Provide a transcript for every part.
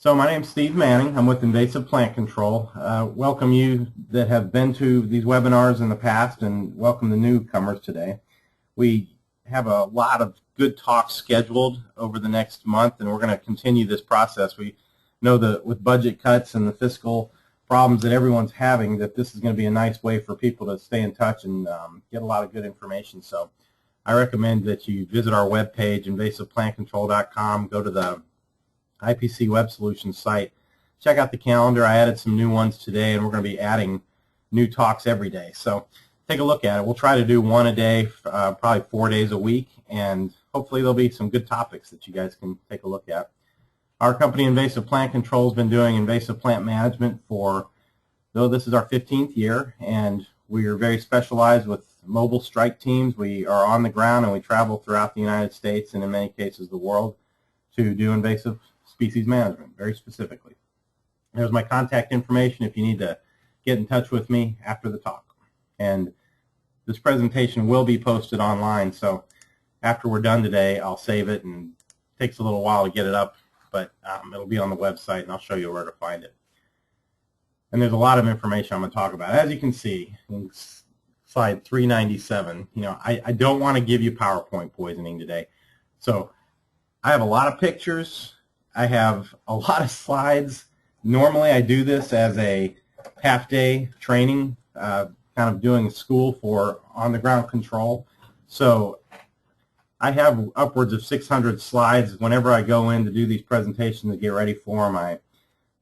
So my name's Steve Manning. I'm with Invasive Plant Control. Welcome you that have been to these webinars in the past, and welcome the newcomers today. We have a lot of good talks scheduled over the next month, and we're going to continue this process. We know that with budget cuts and the fiscal problems that everyone's having, that this is going to be a nice way for people to stay in touch and get a lot of good information. So I recommend that you visit our webpage, invasiveplantcontrol.com, go to the IPC Web Solutions site. Check out the calendar. I added some new ones today, and we're going to be adding new talks every day. So take a look at it. We'll try to do one a day, probably 4 days a week, and hopefully there'll be some good topics that you guys can take a look at. Our company, Invasive Plant Control, has been doing invasive plant management though this is our 15th year, and we are very specialized with mobile strike teams. We are on the ground, and we travel throughout the United States and in many cases the world to do invasive species management, very specifically. There's my contact information if you need to get in touch with me after the talk. And this presentation will be posted online, so after we're done today, I'll save it, and it takes a little while to get it up, but it'll be on the website, and I'll show you where to find it. And there's a lot of information I'm going to talk about. As you can see in slide 397, I don't want to give you PowerPoint poisoning today. So I have a lot of pictures. I have a lot of slides. Normally I do this as a half-day training, kind of doing school for on-the-ground control. So I have upwards of 600 slides. Whenever I go in to do these presentations and get ready for them, I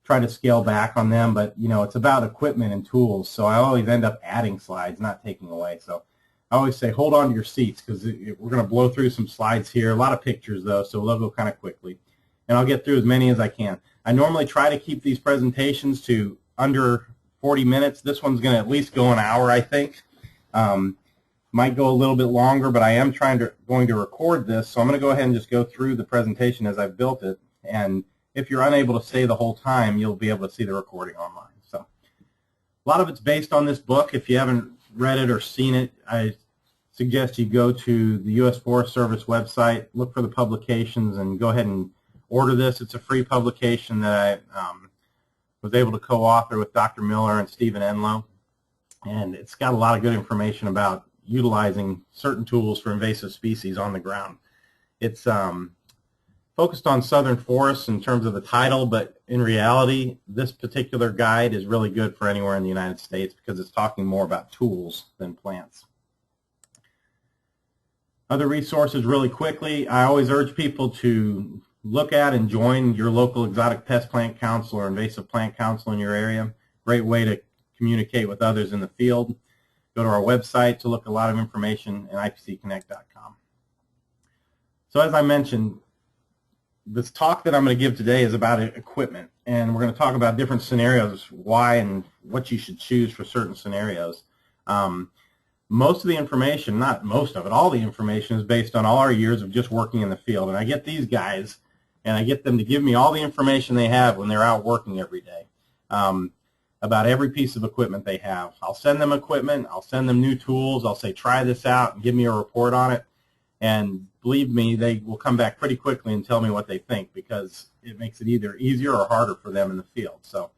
try to scale back on them, but it's about equipment and tools, so I always end up adding slides, not taking away. So I always say hold on to your seats, because we're going to blow through some slides here. A lot of pictures, though, so we'll go kind of quickly. And I'll get through as many as I can. I normally try to keep these presentations to under 40 minutes. This one's going to at least go an hour, I think. Might go a little bit longer, but I am going to record this, so I'm going to go ahead and just go through the presentation as I've built it. And if you're unable to stay the whole time, you'll be able to see the recording online. So a lot of it's based on this book. If you haven't read it or seen it, I suggest you go to the U.S. Forest Service website, look for the publications, and go ahead and order this. It's a free publication that I was able to co-author with Dr. Miller and Stephen Enlow, and it's got a lot of good information about utilizing certain tools for invasive species on the ground. It's focused on southern forests in terms of the title, but in reality, this particular guide is really good for anywhere in the United States because it's talking more about tools than plants. Other resources really quickly, I always urge people to look at and join your local exotic pest plant council or invasive plant council in your area. Great way to communicate with others in the field. Go to our website to look at a lot of information at ipcconnect.com. So as I mentioned, this talk that I'm going to give today is about equipment, and we're going to talk about different scenarios, why and what you should choose for certain scenarios. Most of the information, not most of it, all the information is based on all our years of just working in the field. And I get these guys, and I get them to give me all the information they have when they're out working every day about every piece of equipment they have. I'll send them equipment. I'll send them new tools. I'll say, try this out and give me a report on it. And believe me, they will come back pretty quickly and tell me what they think, because it makes it either easier or harder for them in the field. So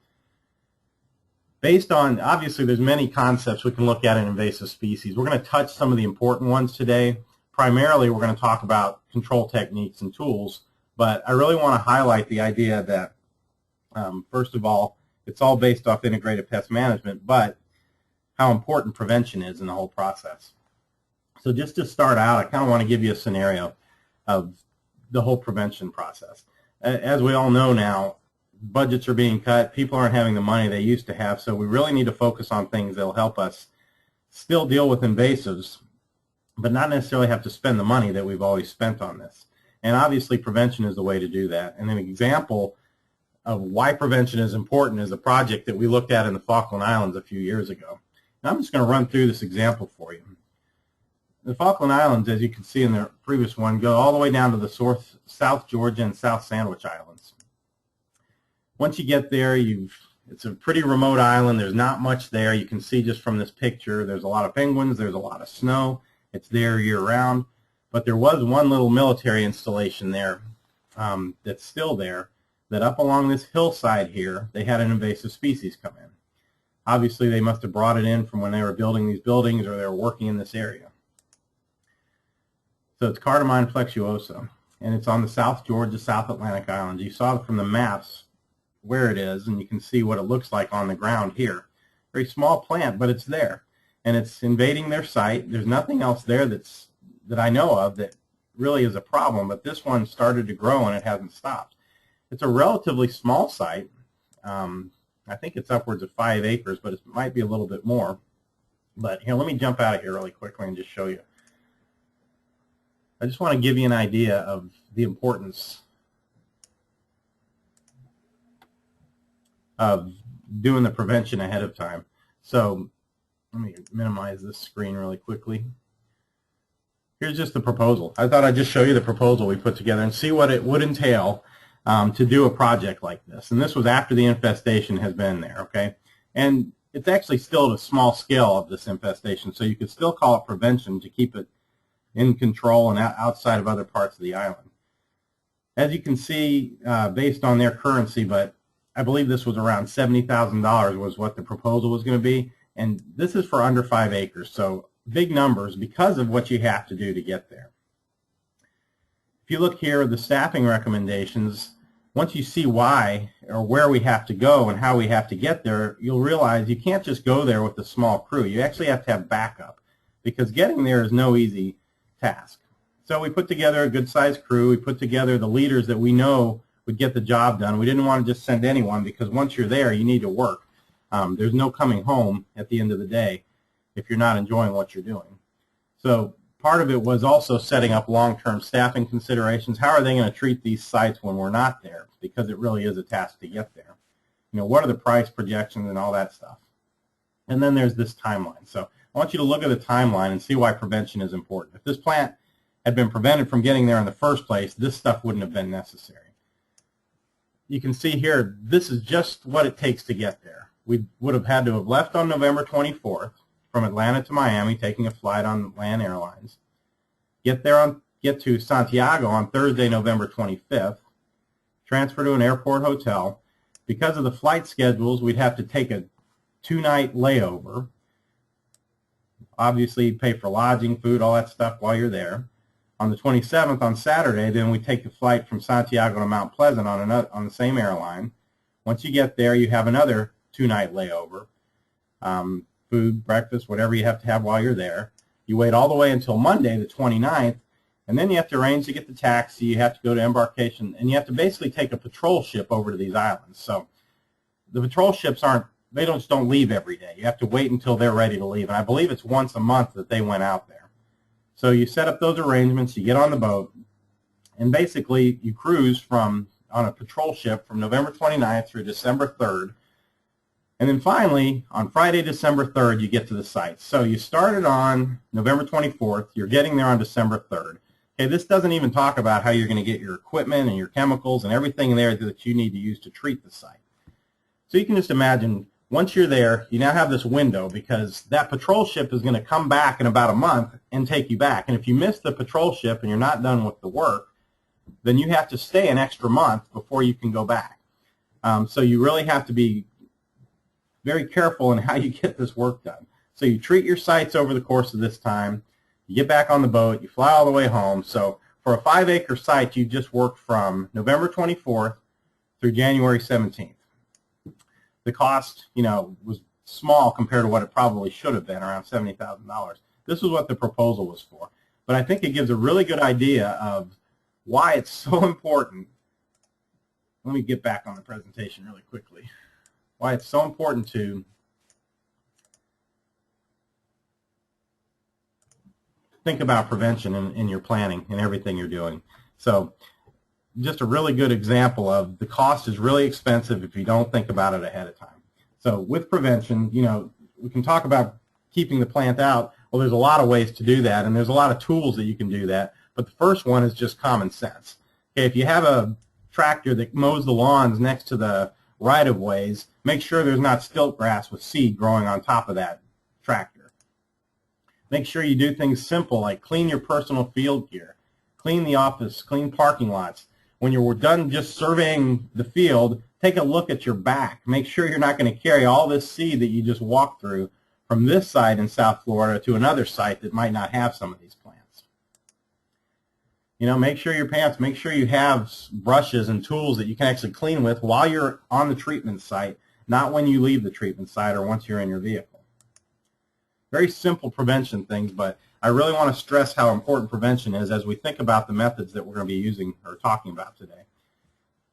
based on, obviously there's many concepts we can look at in invasive species. We're going to touch some of the important ones today. Primarily we're going to talk about control techniques and tools, but I really want to highlight the idea that first of all, it's all based off integrated pest management, but how important prevention is in the whole process. So just to start out, I kind of want to give you a scenario of the whole prevention process. As we all know now, budgets are being cut. People aren't having the money they used to have, so we really need to focus on things that will help us still deal with invasives, but not necessarily have to spend the money that we've always spent on this. And obviously prevention is the way to do that. And an example of why prevention is important is a project that we looked at in the Falkland Islands a few years ago. And I'm just going to run through this example for you. The Falkland Islands, as you can see in the previous one, go all the way down to the South Georgia and South Sandwich Islands. Once you get there, it's a pretty remote island. There's not much there. You can see just from this picture, there's a lot of penguins, there's a lot of snow. It's there year-round. But there was one little military installation there that's still there that up along this hillside here, they had an invasive species come in. Obviously, they must have brought it in from when they were building these buildings or they were working in this area. So it's Cardamine flexuosa, and it's on the South Georgia, South Atlantic Islands. You saw from the maps where it is, and you can see what it looks like on the ground here. Very small plant, but it's there, and it's invading their site. There's nothing else there that I know of that really is a problem, but this one started to grow and it hasn't stopped. It's a relatively small site. I think it's upwards of 5 acres, but it might be a little bit more. But here, let me jump out of here really quickly and just show you. I just want to give you an idea of the importance of doing the prevention ahead of time. So let me minimize this screen really quickly. Here's just the proposal. I thought I'd just show you the proposal we put together and see what it would entail to do a project like this. And this was after the infestation has been there, okay? And it's actually still at a small scale of this infestation, so you could still call it prevention to keep it in control and outside of other parts of the island. As you can see, based on their currency, but I believe this was around $70,000 was what the proposal was going to be, and this is for under 5 acres, so big numbers because of what you have to do to get there. If you look here at the staffing recommendations, once you see why or where we have to go and how we have to get there, you'll realize you can't just go there with a small crew. You actually have to have backup because getting there is no easy task. So we put together a good-sized crew. We put together the leaders that we know would get the job done. We didn't want to just send anyone because once you're there, you need to work. There's no coming home at the end of the day if you're not enjoying what you're doing. So part of it was also setting up long-term staffing considerations. How are they going to treat these sites when we're not there? Because it really is a task to get there. You know, what are the price projections and all that stuff? And then there's this timeline. So I want you to look at the timeline and see why prevention is important. If this plant had been prevented from getting there in the first place, this stuff wouldn't have been necessary. You can see here, this is just what it takes to get there. We would have had to have left on November 24th from Atlanta to Miami, taking a flight on LAN Airlines. Get to Santiago on Thursday, November 25th. Transfer to an airport hotel. Because of the flight schedules, we'd have to take a 2-night layover. Obviously, pay for lodging, food, all that stuff while you're there. On the 27th, on Saturday, then we take the flight from Santiago to Mount Pleasant on the same airline. Once you get there, you have another 2-night layover. Food, breakfast, whatever you have to have while you're there. You wait all the way until Monday, the 29th, and then you have to arrange to get the taxi. You have to go to embarkation, and you have to basically take a patrol ship over to these islands. So the patrol ships they just don't leave every day. You have to wait until they're ready to leave, and I believe it's once a month that they went out there. So you set up those arrangements, you get on the boat, and basically you cruise on a patrol ship from November 29th through December 3rd. And then finally, on Friday, December 3rd, you get to the site. So you started on November 24th. You're getting there on December 3rd. Okay, this doesn't even talk about how you're going to get your equipment and your chemicals and everything there that you need to use to treat the site. So you can just imagine, once you're there, you now have this window because that patrol ship is going to come back in about a month and take you back. And if you miss the patrol ship and you're not done with the work, then you have to stay an extra month before you can go back. So you really have to be very careful in how you get this work done. So you treat your sites over the course of this time. You get back on the boat. You fly all the way home. So for a 5-acre site, you just worked from November 24th through January 17th. The cost, was small compared to what it probably should have been, around $70,000. This is what the proposal was for. But I think it gives a really good idea of why it's so important. Let me get back on the presentation really quickly. Why it's so important to think about prevention in your planning and everything you're doing. So just a really good example of the cost is really expensive if you don't think about it ahead of time. So with prevention, we can talk about keeping the plant out. Well, there's a lot of ways to do that, and there's a lot of tools that you can do that. But the first one is just common sense. Okay, if you have a tractor that mows the lawns next to the right-of-ways, make sure there's not stilt grass with seed growing on top of that tractor. Make sure you do things simple like clean your personal field gear, clean the office, clean parking lots. when you're done just surveying the field, take a look at your back. Make sure you're not going to carry all this seed that you just walked through from this site in South Florida to another site that might not have some of these plants. You know, make sure make sure you have brushes and tools that you can actually clean with while you're on the treatment site, not when you leave the treatment site or once you're in your vehicle. Very simple prevention things, but I really want to stress how important prevention is as we think about the methods that we're going to be using or talking about today.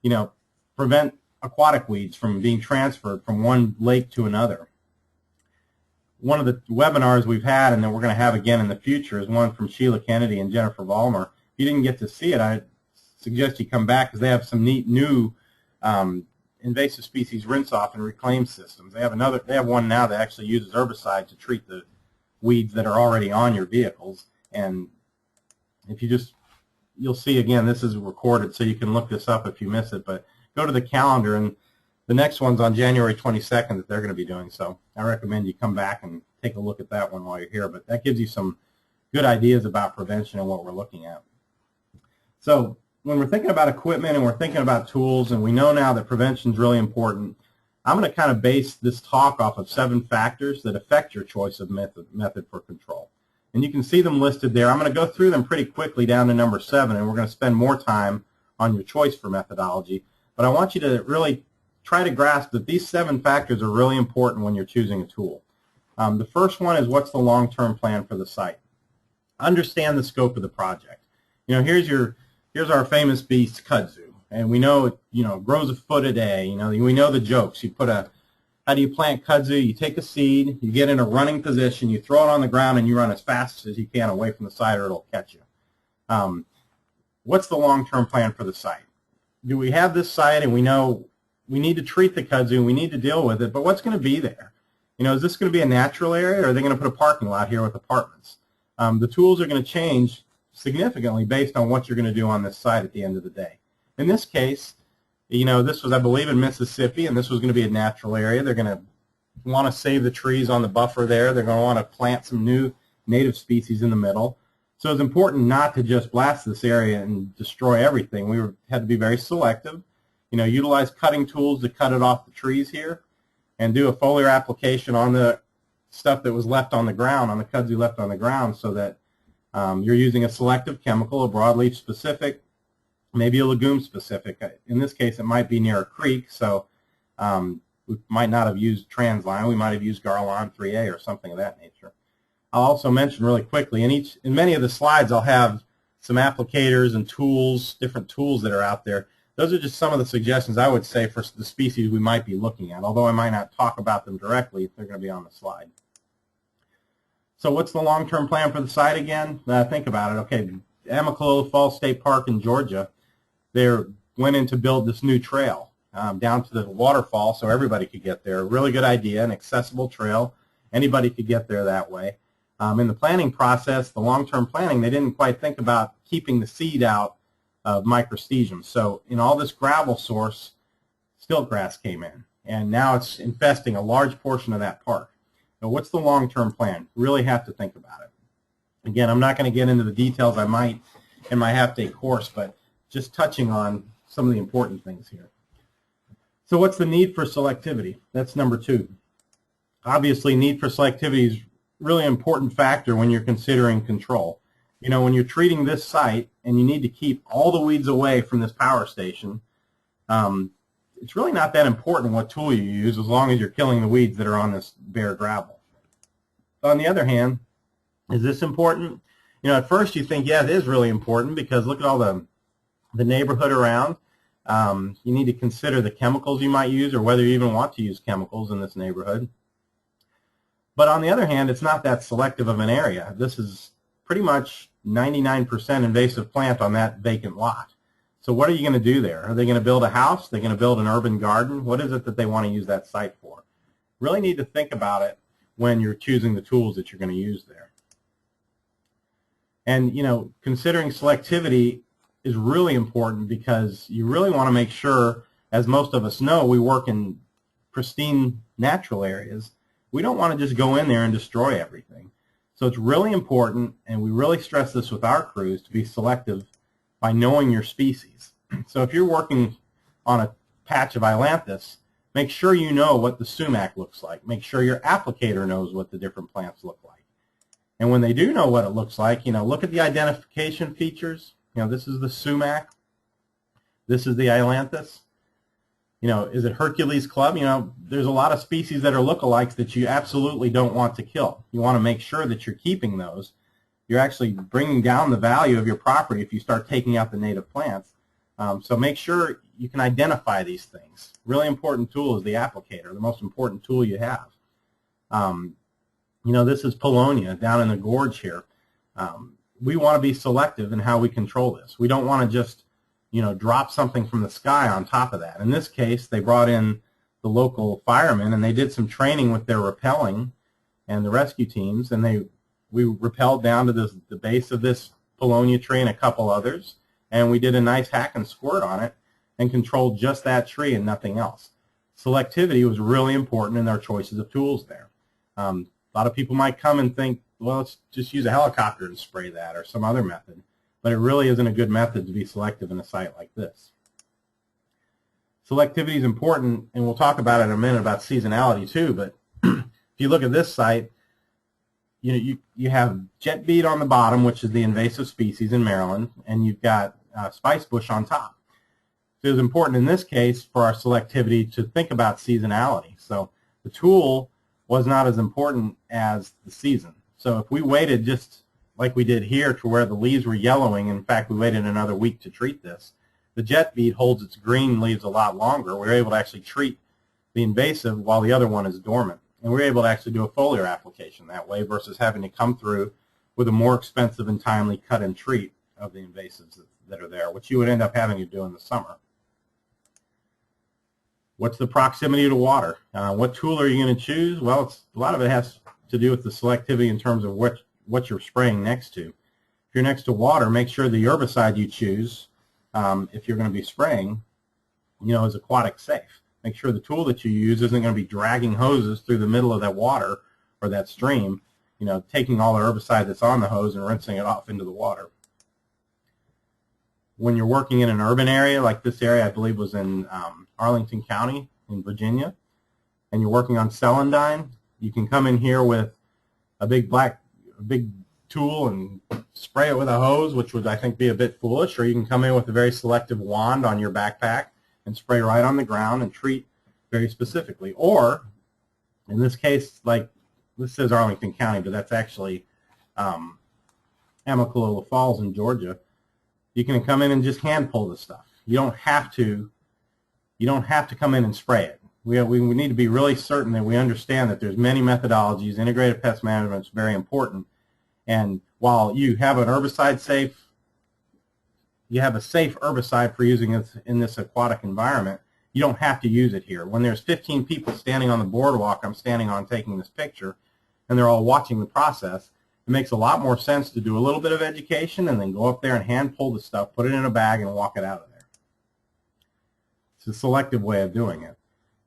You know, prevent aquatic weeds from being transferred from one lake to another. One of the webinars we've had and that we're going to have again in the future is one from Sheila Kennedy and Jennifer Vollmer. If you didn't get to see it, I suggest you come back because they have some neat new invasive species rinse off and reclaim systems. They have one now that actually uses herbicide to treat the weeds that are already on your vehicles. And if you'll see again, this is recorded, so you can look this up if you miss it. But go to the calendar, and the next one's on January 22nd that they're going to be doing. So I recommend you come back and take a look at that one while you're here. But that gives you some good ideas about prevention and what we're looking at. So when we're thinking about equipment and we're thinking about tools, and we know now that prevention is really important, I'm going to kind of base this talk off of 7 factors that affect your choice of method for control. And you can see them listed there. I'm going to go through them pretty quickly down to number 7, and we're going to spend more time on your choice for methodology. But I want you to really try to grasp that these 7 factors are really important when you're choosing a tool. The first one is, what's the long-term plan for the site? Understand the scope of the project. You know, here's our famous beast, kudzu. And we know it, grows a foot a day. You know, we know the jokes. How do you plant kudzu? You take a seed, you get in a running position, you throw it on the ground, and you run as fast as you can away from the site, or it'll catch you. What's the long-term plan for the site? Do we have this site, and we know we need to treat the kudzu, and we need to deal with it, but what's going to be there? You know, is this going to be a natural area, or are they going to put a parking lot here with apartments? The tools are going to change significantly based on what you're going to do on this site at the end of the day. In this case, this was, I believe, in Mississippi, and this was going to be a natural area. They're going to want to save the trees on the buffer there. They're going to want to plant some new native species in the middle. So it's important not to just blast this area and destroy everything. We had to be very selective. Utilize cutting tools to cut it off the trees here, and do a foliar application on the stuff that was left on the ground, on the kudzu left on the ground, so that you're using a selective chemical, a broadleaf specific, maybe a legume specific. In this case, it might be near a creek, so we might not have used Transline. We might have used Garlon 3A or something of that nature. I'll also mention really quickly, in many of the slides, I'll have some applicators and tools, different tools that are out there. Those are just some of the suggestions I would say for the species we might be looking at, although I might not talk about them directly if they're going to be on the slide. So what's the long-term plan for the site again? Think about it. Okay, Amicalola Falls State Park in Georgia, they went in to build this new trail down to the waterfall so everybody could get there. A really good idea, an accessible trail. Anybody could get there that way. In the planning process, the long-term planning, they didn't quite think about keeping the seed out of microstesium. So in all this gravel source, stiltgrass came in, and now it's infesting a large portion of that park. Now, what's the long-term plan? Really have to think about it. Again, I'm not going to get into the details I might in my half-day course, but just touching on some of the important things here. So what's the need for selectivity? That's number 2. Obviously, need for selectivity is really an important factor when you're considering control. When you're treating this site and you need to keep all the weeds away from this power station, it's really not that important what tool you use as long as you're killing the weeds that are on this bare gravel. On the other hand, is this important? At first you think, yeah, it is really important because look at all the neighborhood around. You need to consider the chemicals you might use or whether you even want to use chemicals in this neighborhood. But on the other hand, it's not that selective of an area. This is pretty much 99% invasive plant on that vacant lot. So what are you going to do there? Are they going to build a house? Are they going to build an urban garden? What is it that they want to use that site for? Really need to think about it when you're choosing the tools that you're going to use there. And, considering selectivity is really important because you really want to make sure, as most of us know, we work in pristine natural areas. We don't want to just go in there and destroy everything. So it's really important, and we really stress this with our crews, to be selective by knowing your species. So if you're working on a patch of ailanthus, make sure you know what the sumac looks like. Make sure your applicator knows what the different plants look like. And when they do know what it looks like, look at the identification features. This is the sumac. This is the ailanthus. Is it Hercules Club? There's a lot of species that are lookalikes that you absolutely don't want to kill. You want to make sure that you're keeping those. You're actually bringing down the value of your property if you start taking out the native plants. So make sure you can identify these things. Really important tool is the applicator, the most important tool you have. This is Paulownia down in the gorge here. We want to be selective in how we control this. We don't want to just drop something from the sky on top of that. In this case, they brought in the local firemen, and they did some training with their rappelling and the rescue teams, and we rappelled down to the base of this Paulownia tree and a couple others, and we did a nice hack and squirt on it and controlled just that tree and nothing else. Selectivity was really important in their choices of tools there. A lot of people might come and think, well, let's just use a helicopter and spray that or some other method. But it really isn't a good method to be selective in a site like this. Selectivity is important, and we'll talk about it in a minute about seasonality too, but if you look at this site, you have jet beet on the bottom, which is the invasive species in Maryland, and you've got spice bush on top. So it's important in this case for our selectivity to think about seasonality. So the tool was not as important as the season. So if we waited just like we did here to where the leaves were yellowing, in fact we waited another week to treat this, the jet beet holds its green leaves a lot longer. We're able to actually treat the invasive while the other one is dormant. And we're able to actually do a foliar application that way versus having to come through with a more expensive and timely cut and treat of the invasives that are there, which you would end up having to do in the summer. What's the proximity to water? What tool are you going to choose? Well, a lot of it has to do with the selectivity in terms of what you're spraying next to. If you're next to water, make sure the herbicide you choose, if you're going to be spraying, is aquatic safe. Make sure the tool that you use isn't going to be dragging hoses through the middle of that water or that stream, taking all the herbicide that's on the hose and rinsing it off into the water. When you're working in an urban area, like this area I believe was in Arlington County in Virginia, and you're working on celandine, you can come in here with a big tool and spray it with a hose, which would I think be a bit foolish, or you can come in with a very selective wand on your backpack and spray right on the ground and treat very specifically. Or, in this case, like this says Arlington County, but that's actually Amicalola Falls in Georgia, you can come in and just hand pull the stuff. You don't have to come in and spray it. We need to be really certain that we understand that there's many methodologies. Integrated pest management is very important. And while you have an herbicide safe, you have a safe herbicide for using it in this aquatic environment, you don't have to use it here. When there's 15 people standing on the boardwalk I'm standing on taking this picture, and they're all watching the process, it makes a lot more sense to do a little bit of education and then go up there and hand pull the stuff, put it in a bag, and walk it out of there. It's a selective way of doing it.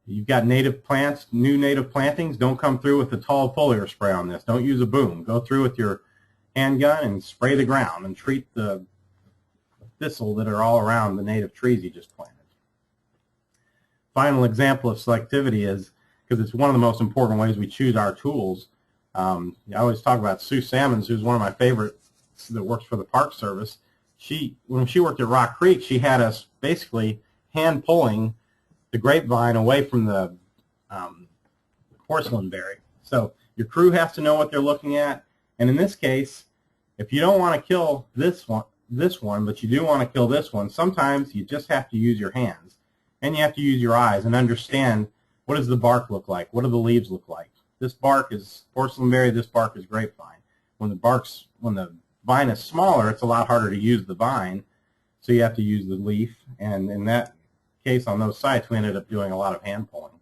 You've got native plants, new native plantings. Don't come through with a tall foliar spray on this. Don't use a boom. Go through with your handgun and spray the ground and treat the thistle that are all around the native trees you just planted. Final example of selectivity is, because it's one of the most important ways we choose our tools, I always talk about Sue Salmons, who's one of my favorites that works for the Park Service. When she worked at Rock Creek, she had us basically hand pulling the grapevine away from the porcelain berry. So your crew has to know what they're looking at. And in this case, if you don't want to kill this one, but you do want to kill this one, sometimes you just have to use your hands. And you have to use your eyes and understand, what does the bark look like? What do the leaves look like? This bark is porcelain berry, this bark is grapevine. When the vine is smaller, it's a lot harder to use the vine, so you have to use the leaf. And in that case, on those sites, we ended up doing a lot of hand pulling.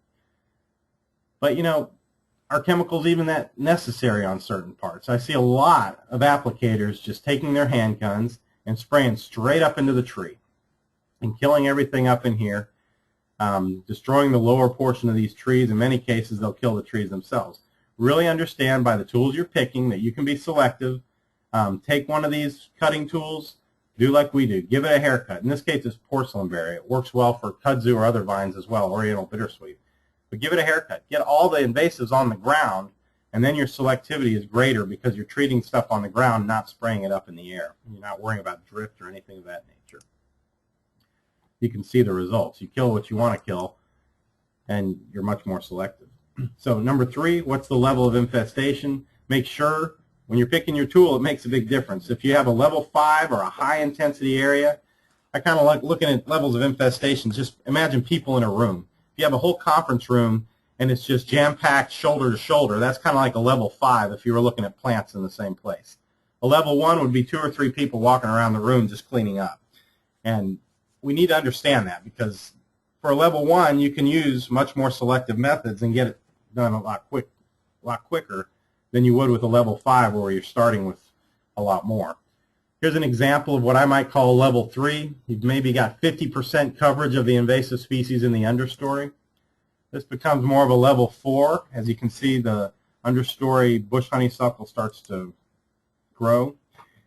But are chemicals even that necessary on certain parts? I see a lot of applicators just taking their handguns and spraying straight up into the tree and killing everything up in here, destroying the lower portion of these trees. In many cases, they'll kill the trees themselves. Really understand by the tools you're picking that you can be selective. Take one of these cutting tools, do like we do. Give it a haircut. In this case, it's porcelain berry. It works well for kudzu or other vines as well, oriental bittersweet. But give it a haircut. Get all the invasives on the ground, and then your selectivity is greater because you're treating stuff on the ground, not spraying it up in the air. You're not worrying about drift or anything of that nature. You can see the results. You kill what you want to kill, and you're much more selective. So number 3, what's the level of infestation? Make sure when you're picking your tool, it makes a big difference. If you have a level 5 or a high intensity area, I kind of like looking at levels of infestation. Just imagine people in a room. If you have a whole conference room and it's just jam-packed shoulder to shoulder, that's kind of like a level 5 if you were looking at plants in the same place. A level 1 would be 2 or 3 people walking around the room just cleaning up. And we need to understand that, because for a level 1, you can use much more selective methods and get it done a lot quicker than you would with a level 5 where you're starting with a lot more. Here's an example of what I might call level 3. You've maybe got 50% coverage of the invasive species in the understory. This becomes more of a level 4. As you can see, the understory bush honeysuckle starts to grow.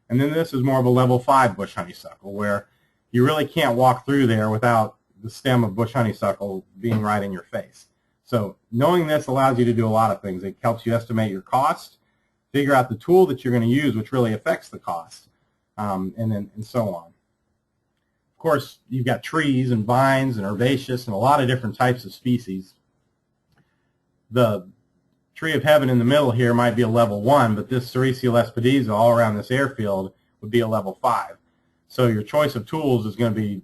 And then this is more of a level 5 bush honeysuckle, where you really can't walk through there without the stem of bush honeysuckle being right in your face. So knowing this allows you to do a lot of things. It helps you estimate your cost, figure out the tool that you're going to use, which really affects the cost, and so on. Of course, you've got trees and vines and herbaceous and a lot of different types of species. The tree of heaven in the middle here might be a level 1, but this Sericea lespedeza all around this airfield would be a level 5. So your choice of tools is going to be,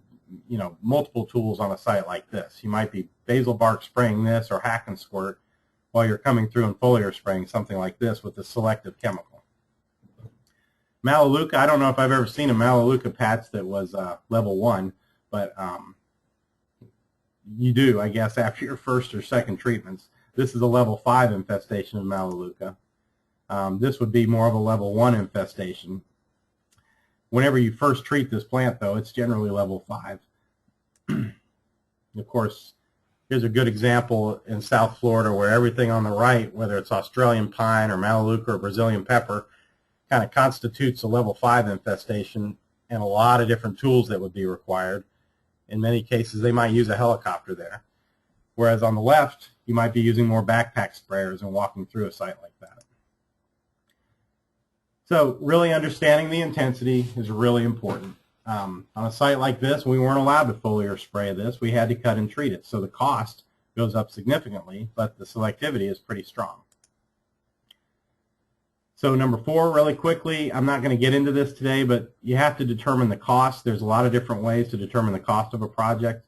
multiple tools on a site like this. You might be basil bark spraying this, or hack and squirt, while you're coming through and foliar spraying something like this with a selective chemical. Melaleuca, I don't know if I've ever seen a Melaleuca patch that was level 1, but you do, I guess, after your first or second treatments. This is a level 5 infestation of Melaleuca. This would be more of a level 1 infestation. Whenever you first treat this plant, though, it's generally level 5. Of course, here's a good example in South Florida where everything on the right, whether it's Australian pine or Melaleuca or Brazilian pepper, kind of constitutes a level 5 infestation, and a lot of different tools that would be required. In many cases, they might use a helicopter there. Whereas on the left, you might be using more backpack sprayers and walking through a site like that. So really understanding the intensity is really important. On a site like this, we weren't allowed to foliar spray this. We had to cut and treat it. So the cost goes up significantly, but the selectivity is pretty strong. So number 4, really quickly, I'm not going to get into this today, but you have to determine the cost. There's a lot of different ways to determine the cost of a project.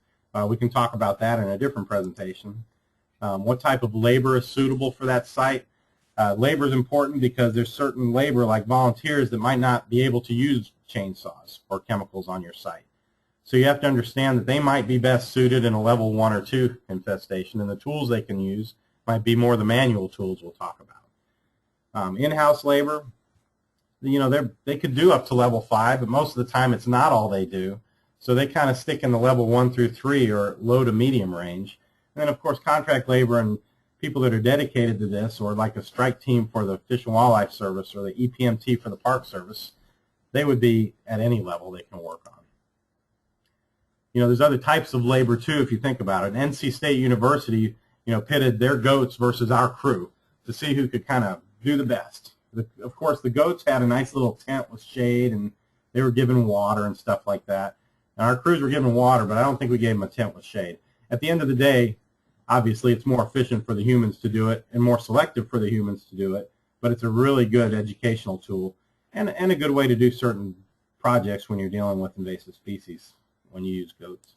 We can talk about that in a different presentation. What type of labor is suitable for that site? Labor is important because there's certain labor, like volunteers, that might not be able to use chainsaws or chemicals on your site. So you have to understand that they might be best suited in a level 1 or 2 infestation, and the tools they can use might be more the manual tools we'll talk about. In-house labor, they could do up to level 5, but most of the time it's not all they do. So they kind of stick in the level 1 through 3 or low to medium range. And then, of course, contract labor and people that are dedicated to this, or like a strike team for the Fish and Wildlife Service or the EPMT for the Park Service, they would be at any level they can work on. There's other types of labor too, if you think about it. NC State University, pitted their goats versus our crew to see who could kind of do the best. Of course, the goats had a nice little tent with shade, and they were given water and stuff like that. And our crews were given water, but I don't think we gave them a tent with shade. At the end of the day, obviously, it's more efficient for the humans to do it and more selective for the humans to do it, but it's a really good educational tool and a good way to do certain projects when you're dealing with invasive species when you use goats.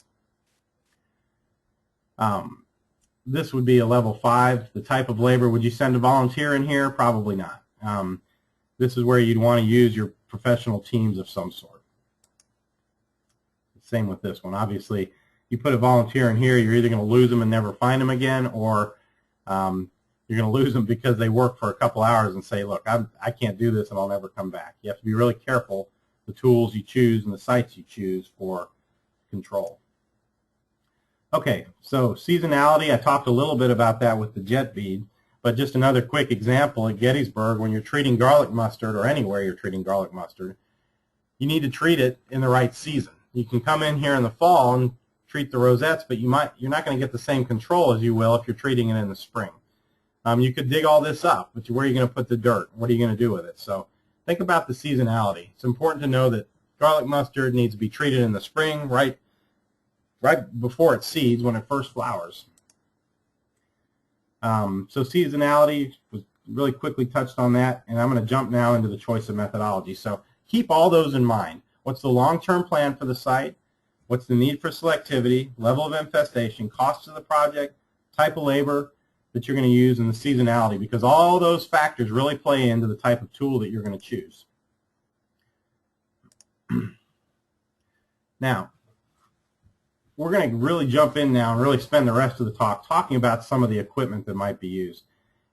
This would be a level 5. The type of labor, would you send a volunteer in here? Probably not. This is where you'd want to use your professional teams of some sort. Same with this one. Obviously, you put a volunteer in here, you're either going to lose them and never find them again, or you're going to lose them because they work for a couple hours and say, look, I can't do this and I'll never come back. You have to be really careful the tools you choose and the sites you choose for control. Okay, so seasonality, I talked a little bit about that with the jet bead, but just another quick example at Gettysburg, when you're treating garlic mustard, or anywhere you're treating garlic mustard, you need to treat it in the right season. You can come in here in the fall and treat the rosettes, but you're not going to get the same control as you will if you're treating it in the spring. You could dig all this up, but where are you going to put the dirt? What are you going to do with it? So think about the seasonality. It's important to know that garlic mustard needs to be treated in the spring, right before it seeds, when it first flowers. So seasonality was really quickly touched on that, and I'm going to jump now into the choice of methodology. So keep all those in mind. What's the long-term plan for the site? What's the need for selectivity, level of infestation, cost of the project, type of labor that you're going to use, and the seasonality, because all those factors really play into the type of tool that you're going to choose. Now, we're going to really jump in now and really spend the rest of the talk talking about some of the equipment that might be used.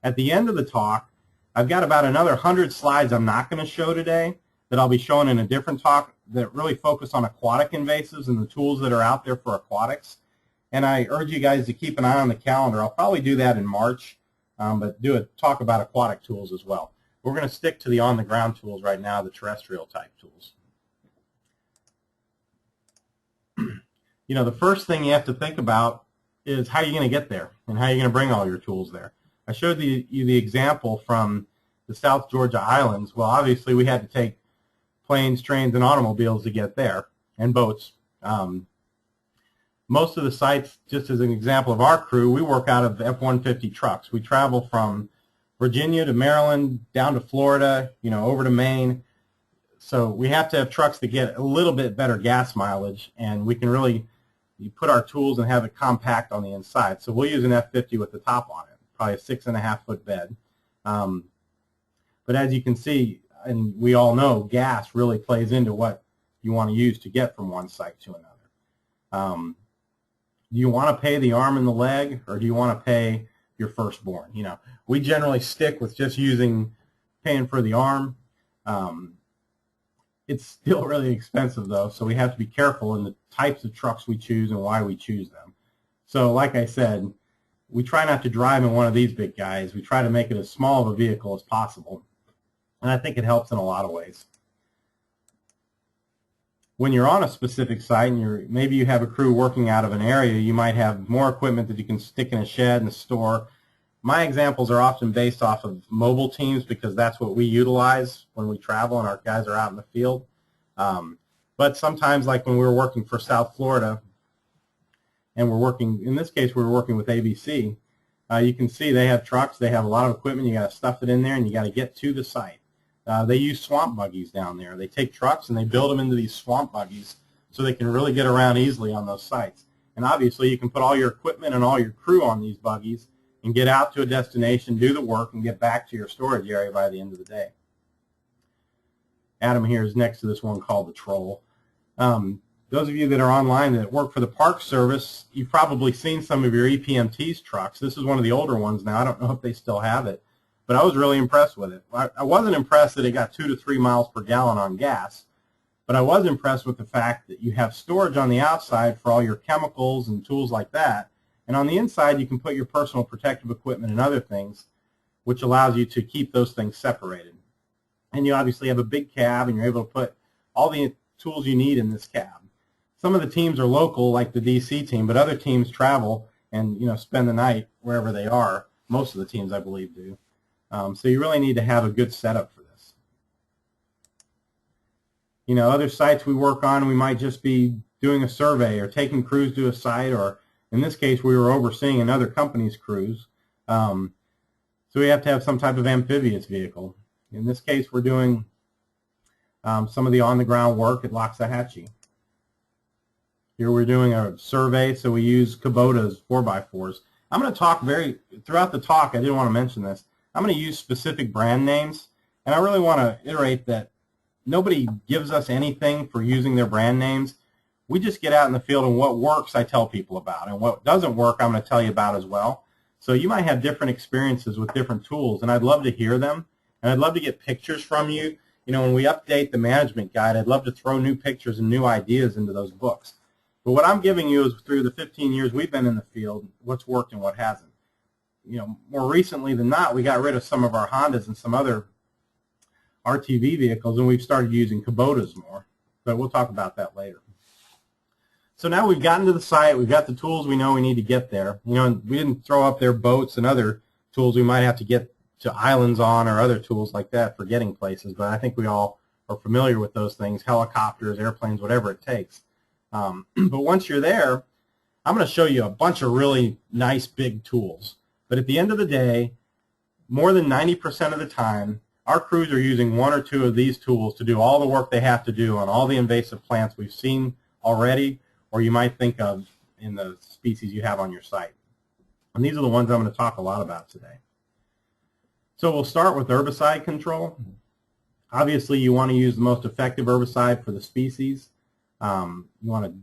At the end of the talk, I've got about another 100 slides I'm not going to show today that I'll be showing in a different talk that really focus on aquatic invasives and the tools that are out there for aquatics. And I urge you guys to keep an eye on the calendar. I'll probably do that in March, but do a talk about aquatic tools as well. We're going to stick to the on-the-ground tools right now, the terrestrial type tools. You know, the first thing you have to think about is how you're going to get there and how you're going to bring all your tools there. I showed you the example from the South Georgia Islands. Well, obviously we had to take planes, trains, and automobiles to get there, and boats. Most of the sites, just as an example of our crew, we work out of F-150 trucks. We travel from Virginia to Maryland, down to Florida, you know, over to Maine. So we have to have trucks that get a little bit better gas mileage, and we can really put our tools and have it compact on the inside. So we'll use an F-50 with the top on it, probably a 6.5-foot bed. But as you can see, and we all know, gas really plays into what you want to use to get from one site to another. Do you want to pay the arm and the leg, or do you want to pay your firstborn? You know, we generally stick with just paying for the arm. It's still really expensive, though, so we have to be careful in the types of trucks we choose and why we choose them. So like I said, we try not to drive in one of these big guys. We try to make it as small of a vehicle as possible, and I think it helps in a lot of ways. When you're on a specific site and maybe you have a crew working out of an area, you might have more equipment that you can stick in a shed and a store. My examples are often based off of mobile teams because that's what we utilize when we travel and our guys are out in the field. But sometimes, like when we were working for South Florida, and in this case we were working with ABC, you can see they have trucks, they have a lot of equipment, you got to stuff it in there and you got to get to the site. They use swamp buggies down there. They take trucks and they build them into these swamp buggies so they can really get around easily on those sites. And obviously you can put all your equipment and all your crew on these buggies and get out to a destination, do the work, and get back to your storage area by the end of the day. Adam here is next to this one called the Troll. Those of you that are online that work for the Park Service, you've probably seen some of your EPMT's trucks. This is one of the older ones now. I don't know if they still have it, but I was really impressed with it. I wasn't impressed that it got 2 to 3 miles per gallon on gas, but I was impressed with the fact that you have storage on the outside for all your chemicals and tools like that, and on the inside you can put your personal protective equipment and other things, which allows you to keep those things separated. And you obviously have a big cab, and you're able to put all the tools you need in this cab. Some of the teams are local, like the DC team, but other teams travel and spend the night wherever they are. Most of the teams, I believe, do. So you really need to have a good setup for this. Other sites we work on, we might just be doing a survey or taking crews to a site, or in this case, we were overseeing another company's crews. So we have to have some type of amphibious vehicle. In this case, we're doing some of the on-the-ground work at Loxahatchee. Here we're doing a survey, so we use Kubota's 4x4s. I'm going to talk throughout the talk, I didn't want to mention this, I'm going to use specific brand names, and I really want to iterate that nobody gives us anything for using their brand names. We just get out in the field, and what works I tell people about, and what doesn't work I'm going to tell you about as well. So you might have different experiences with different tools, and I'd love to hear them, and I'd love to get pictures from you. When we update the management guide, I'd love to throw new pictures and new ideas into those books. But what I'm giving you is through the 15 years we've been in the field, what's worked and what hasn't. More recently than not, we got rid of some of our Hondas and some other RTV vehicles, and we've started using Kubotas more. but we'll talk about that later. So now we've gotten to the site, we've got the tools we know we need to get there. You know, we didn't throw up there boats and other tools we might have to get to islands on, or other tools like that for getting places, but I think we all are familiar with those things, helicopters, airplanes, whatever it takes. But once you're there, I'm going to show you a bunch of really nice big tools. But at the end of the day, more than 90% of the time, our crews are using one or two of these tools to do all the work they have to do on all the invasive plants we've seen already, or you might think of in the species you have on your site. And these are the ones I'm going to talk a lot about today. So we'll start with herbicide control. Obviously, you want to use the most effective herbicide for the species. You want to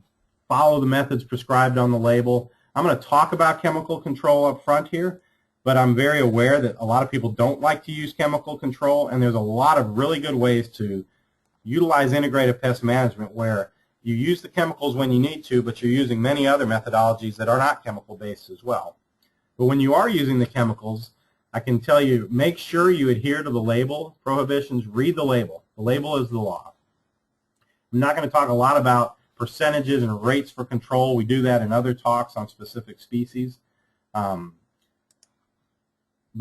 follow the methods prescribed on the label. I'm going to talk about chemical control up front here, but I'm very aware that a lot of people don't like to use chemical control, and there's a lot of really good ways to utilize integrated pest management where you use the chemicals when you need to, but you're using many other methodologies that are not chemical-based as well. But when you are using the chemicals, I can tell you, make sure you adhere to the label prohibitions. Read the label. The label is the law. I'm not going to talk a lot about percentages and rates for control. We do that in other talks on specific species. But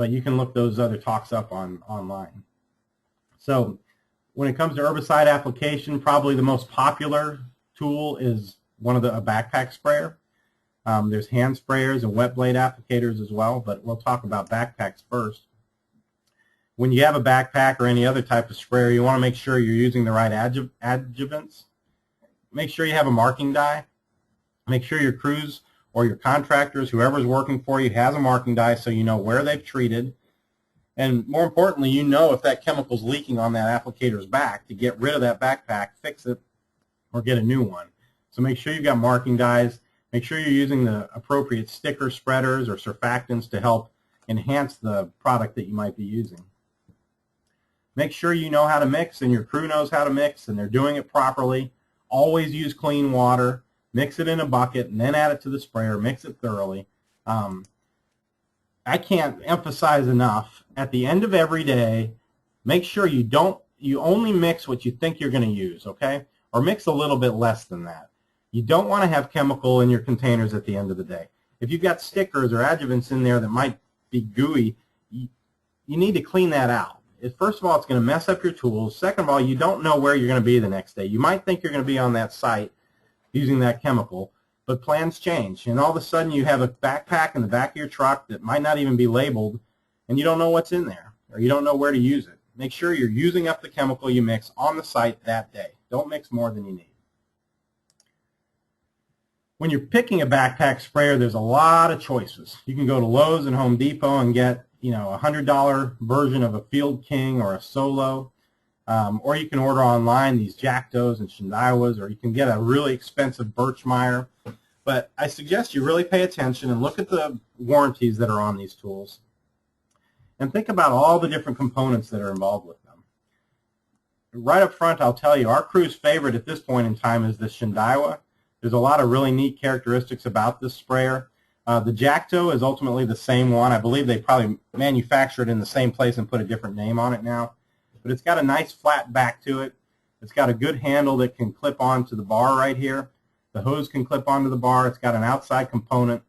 you can look those other talks up online. So when it comes to herbicide application, probably the most popular tool is a backpack sprayer. There's hand sprayers and wet blade applicators as well, but we'll talk about backpacks first. When you have a backpack or any other type of sprayer, you want to make sure you're using the right adjuvants. Make sure you have a marking die. Make sure your crews or your contractors, whoever's working for you, has a marking die so you know where they've treated. And more importantly, you know if that chemical's leaking on that applicator's back to get rid of that backpack, fix it, or get a new one. So make sure you've got marking dies. Make sure you're using the appropriate sticker spreaders or surfactants to help enhance the product that you might be using. Make sure you know how to mix and your crew knows how to mix and they're doing it properly. Always use clean water. Mix it in a bucket and then add it to the sprayer. Mix it thoroughly. I can't emphasize enough, at the end of every day, make sure you only mix what you think you're going to use, okay? Or mix a little bit less than that. You don't want to have chemical in your containers at the end of the day. If you've got stickers or adjuvants in there that might be gooey, you need to clean that out. First of all, it's going to mess up your tools. Second of all, you don't know where you're going to be the next day. You might think you're going to be on that site using that chemical, but plans change. And all of a sudden you have a backpack in the back of your truck that might not even be labeled, and you don't know what's in there, or you don't know where to use it. Make sure you're using up the chemical you mix on the site that day. Don't mix more than you need. When you're picking a backpack sprayer, there's a lot of choices. You can go to Lowe's and Home Depot and get, a $100 version of a Field King or a Solo, or you can order online these Jactos and Shindawas, or you can get a really expensive Birchmeyer. But I suggest you really pay attention and look at the warranties that are on these tools, and think about all the different components that are involved with them. Right up front, I'll tell you, our crew's favorite at this point in time is the Shindawa. There's a lot of really neat characteristics about this sprayer. The Jacto is ultimately the same one. I believe they probably manufactured it in the same place and put a different name on it now. But it's got a nice flat back to it. It's got a good handle that can clip onto the bar right here. The hose can clip onto the bar. It's got an outside component.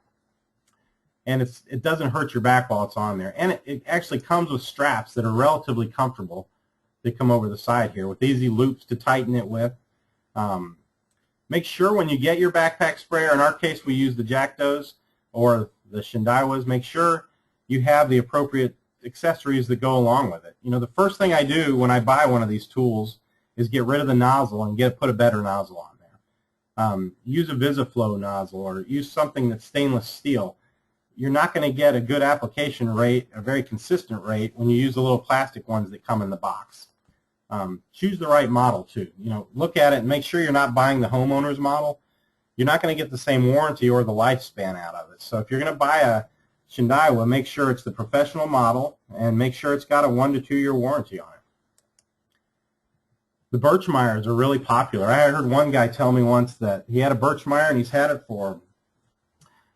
And it doesn't hurt your back while it's on there. And it actually comes with straps that are relatively comfortable that come over the side here with easy loops to tighten it with. Make sure when you get your backpack sprayer, in our case we use the Jactos or the Shindawas, make sure you have the appropriate accessories that go along with it. The first thing I do when I buy one of these tools is get rid of the nozzle and put a better nozzle on there. Use a VisiFlow nozzle or use something that's stainless steel. You're not going to get a good application rate, a very consistent rate, when you use the little plastic ones that come in the box. Choose the right model too. Look at it and make sure you're not buying the homeowner's model. You're not going to get the same warranty or the lifespan out of it. So if you're going to buy a Shindawa, make sure it's the professional model and make sure it's got a 1 to 2 year warranty on it. The Birchmeyers are really popular. I heard one guy tell me once that he had a Birchmeyer and he's had it for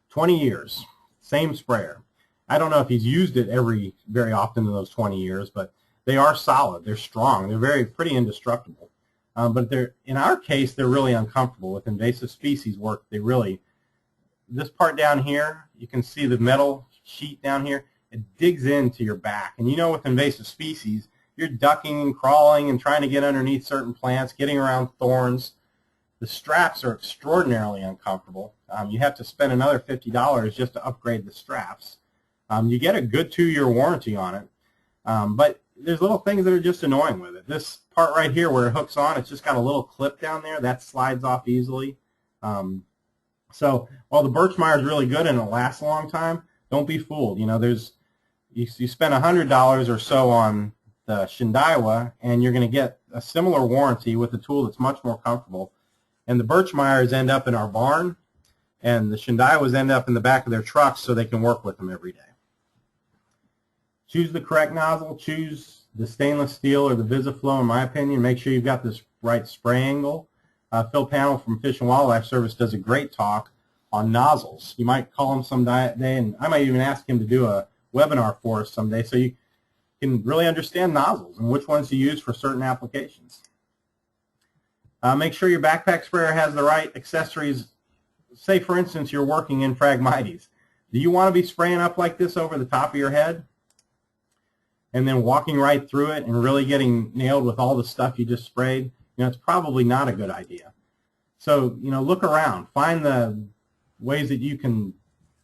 20 years. Same sprayer. I don't know if he's used it very often in those 20 years, but they are solid. They're strong. They're pretty indestructible. But in our case, they're really uncomfortable. With invasive species work, this part down here, you can see the metal sheet down here, it digs into your back. And you know, with invasive species, you're ducking and crawling and trying to get underneath certain plants, getting around thorns. The straps are extraordinarily uncomfortable. You have to spend another $50 just to upgrade the straps. You get a good 2-year warranty on it, but there's little things that are just annoying with it. This part right here where it hooks on, it's just got a little clip down there that slides off easily. So while the Birchmire is really good and it lasts a long time, don't be fooled. You know, you spend $100 or so on the Shindaiwa, and you're going to get a similar warranty with a tool that's much more comfortable. And the Birchmires end up in our barn, and the Shindaiwas end up in the back of their trucks so they can work with them every day. Choose the correct nozzle. Choose the stainless steel or the VisiFlow, in my opinion. Make sure you've got this right spray angle. Phil Pannell from Fish and Wildlife Service does a great talk on nozzles. You might call him some day, and I might even ask him to do a webinar for us someday so you can really understand nozzles and which ones to use for certain applications. Make sure your backpack sprayer has the right accessories. Say, for instance, you're working in Phragmites. Do you want to be spraying up like this over the top of your head and then walking right through it and really getting nailed with all the stuff you just sprayed? You know, it's probably not a good idea. So, you know, look around. Find the ways that you can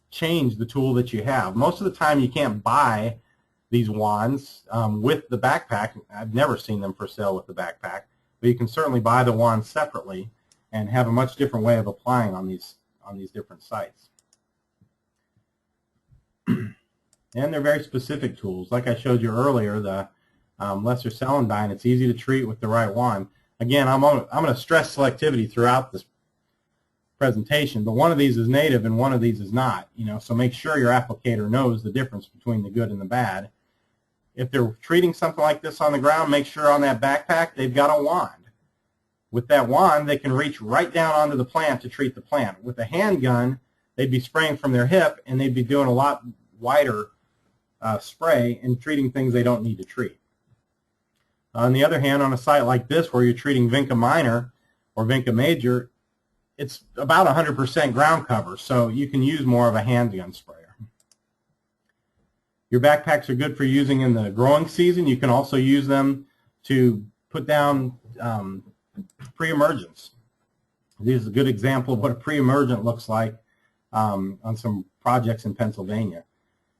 change the tool that you have. Most of the time you can't buy these wands with the backpack. I've never seen them for sale with the backpack, but you can certainly buy the wands separately and have a much different way of applying on these different sites. And they're very specific tools. Like I showed you earlier, the lesser celandine, it's easy to treat with the right wand. Again, I'm going to stress selectivity throughout this presentation, but one of these is native and one of these is not. You know, so make sure your applicator knows the difference between the good and the bad. If they're treating something like this on the ground, make sure on that backpack they've got a wand. With that wand, they can reach right down onto the plant to treat the plant. With a handgun, they'd be spraying from their hip, and they'd be doing a lot wider spray and treating things they don't need to treat. On the other hand, on a site like this where you're treating Vinca minor or Vinca major, it's about 100% ground cover, so you can use more of a handgun sprayer. Your backpacks are good for using in the growing season. You can also use them to put down pre-emergence. This is a good example of what a pre-emergent looks like on some projects in Pennsylvania.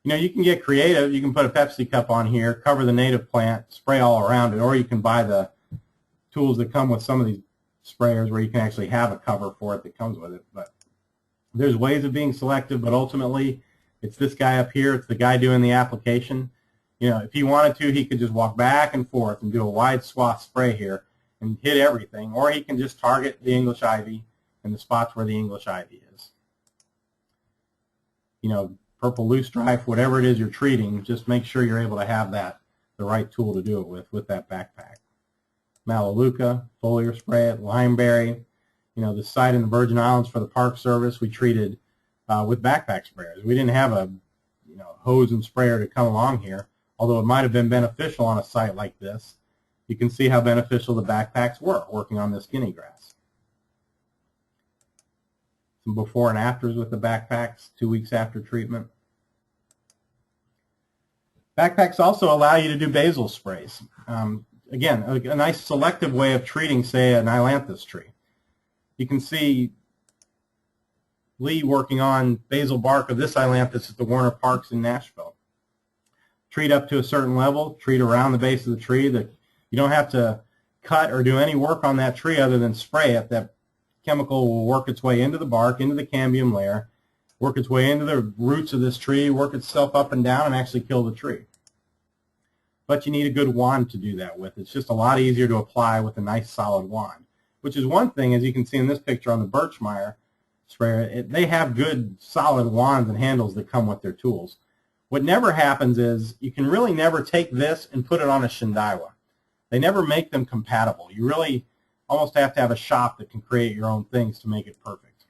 You know, you can get creative. You can put a Pepsi cup on here, cover the native plant, spray all around it, or you can buy the tools that come with some of these sprayers where you can actually have a cover for it that comes with it. But there's ways of being selective, but ultimately it's this guy up here. It's the guy doing the application. You know, if he wanted to, he could just walk back and forth and do a wide swath spray here and hit everything, or he can just target the English ivy and the spots where the English ivy is. You know, purple loosestrife, whatever it is you're treating, just make sure you're able to have the right tool to do it with that backpack. Melaleuca, foliar spray it, limeberry. You know, the site in the Virgin Islands for the Park Service, we treated with backpack sprayers. We didn't have a hose and sprayer to come along here, although it might have been beneficial on a site like this. You can see how beneficial the backpacks were working on this guinea grass. Some before and afters with the backpacks 2 weeks after treatment. Backpacks also allow you to do basal sprays. Again, a nice selective way of treating, say, an ailanthus tree. You can see Lee working on basal bark of this ailanthus at the Warner Parks in Nashville. Treat up to a certain level, treat around the base of the tree. You don't have to cut or do any work on that tree other than spray it. That chemical will work its way into the bark, into the cambium layer, work its way into the roots of this tree, work itself up and down, and actually kill the tree. But you need a good wand to do that with. It's just a lot easier to apply with a nice solid wand, which is one thing, as you can see in this picture on the Birchmire sprayer, they have good solid wands and handles that come with their tools. What never happens is you can really never take this and put it on a Shindaiwa. They never make them compatible. You really almost have to have a shop that can create your own things to make it perfect.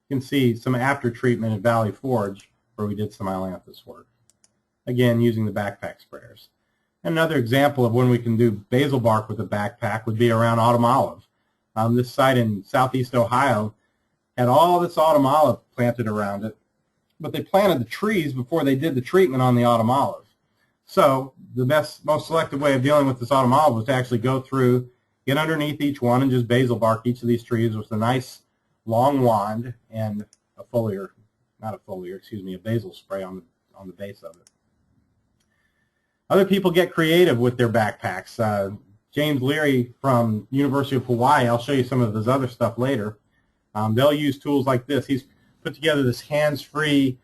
You can see some after treatment at Valley Forge where we did some ailanthus work. Again, using the backpack sprayers. Another example of when we can do basil bark with a backpack would be around autumn olive. This site in southeast Ohio had all this autumn olive planted around it, but they planted the trees before they did the treatment on the autumn olive. So the most selective way of dealing with this autumn olive was to actually go through, get underneath each one, and just basil bark each of these trees with a nice long wand and a foliar, not a foliar, excuse me, a basil spray on the base of it. Other people get creative with their backpacks. James Leary from University of Hawaii, I'll show you some of his other stuff later. They'll use tools like this. He's put together this hands-free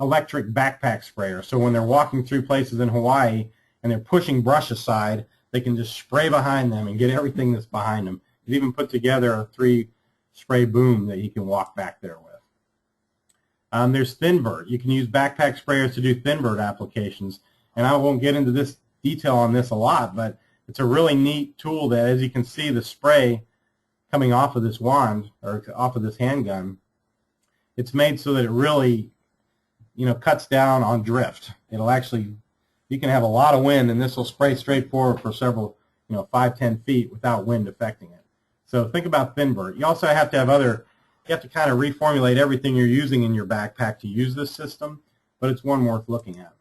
electric backpack sprayer. So when they're walking through places in Hawaii and they're pushing brush aside, they can just spray behind them and get everything that's behind them. He's even put together a 3-spray boom that he can walk back there with. There's Thinbird. You can use backpack sprayers to do Thinbird applications. And I won't get into this detail on this a lot, but it's a really neat tool that, as you can see, the spray coming off of this wand or off of this handgun, it's made so that it really, cuts down on drift. It'll actually, you can have a lot of wind and this will spray straight forward for several, 5-10 feet without wind affecting it. So think about Thinbird. You also have to have you have to kind of reformulate everything you're using in your backpack to use this system, but it's one worth looking at.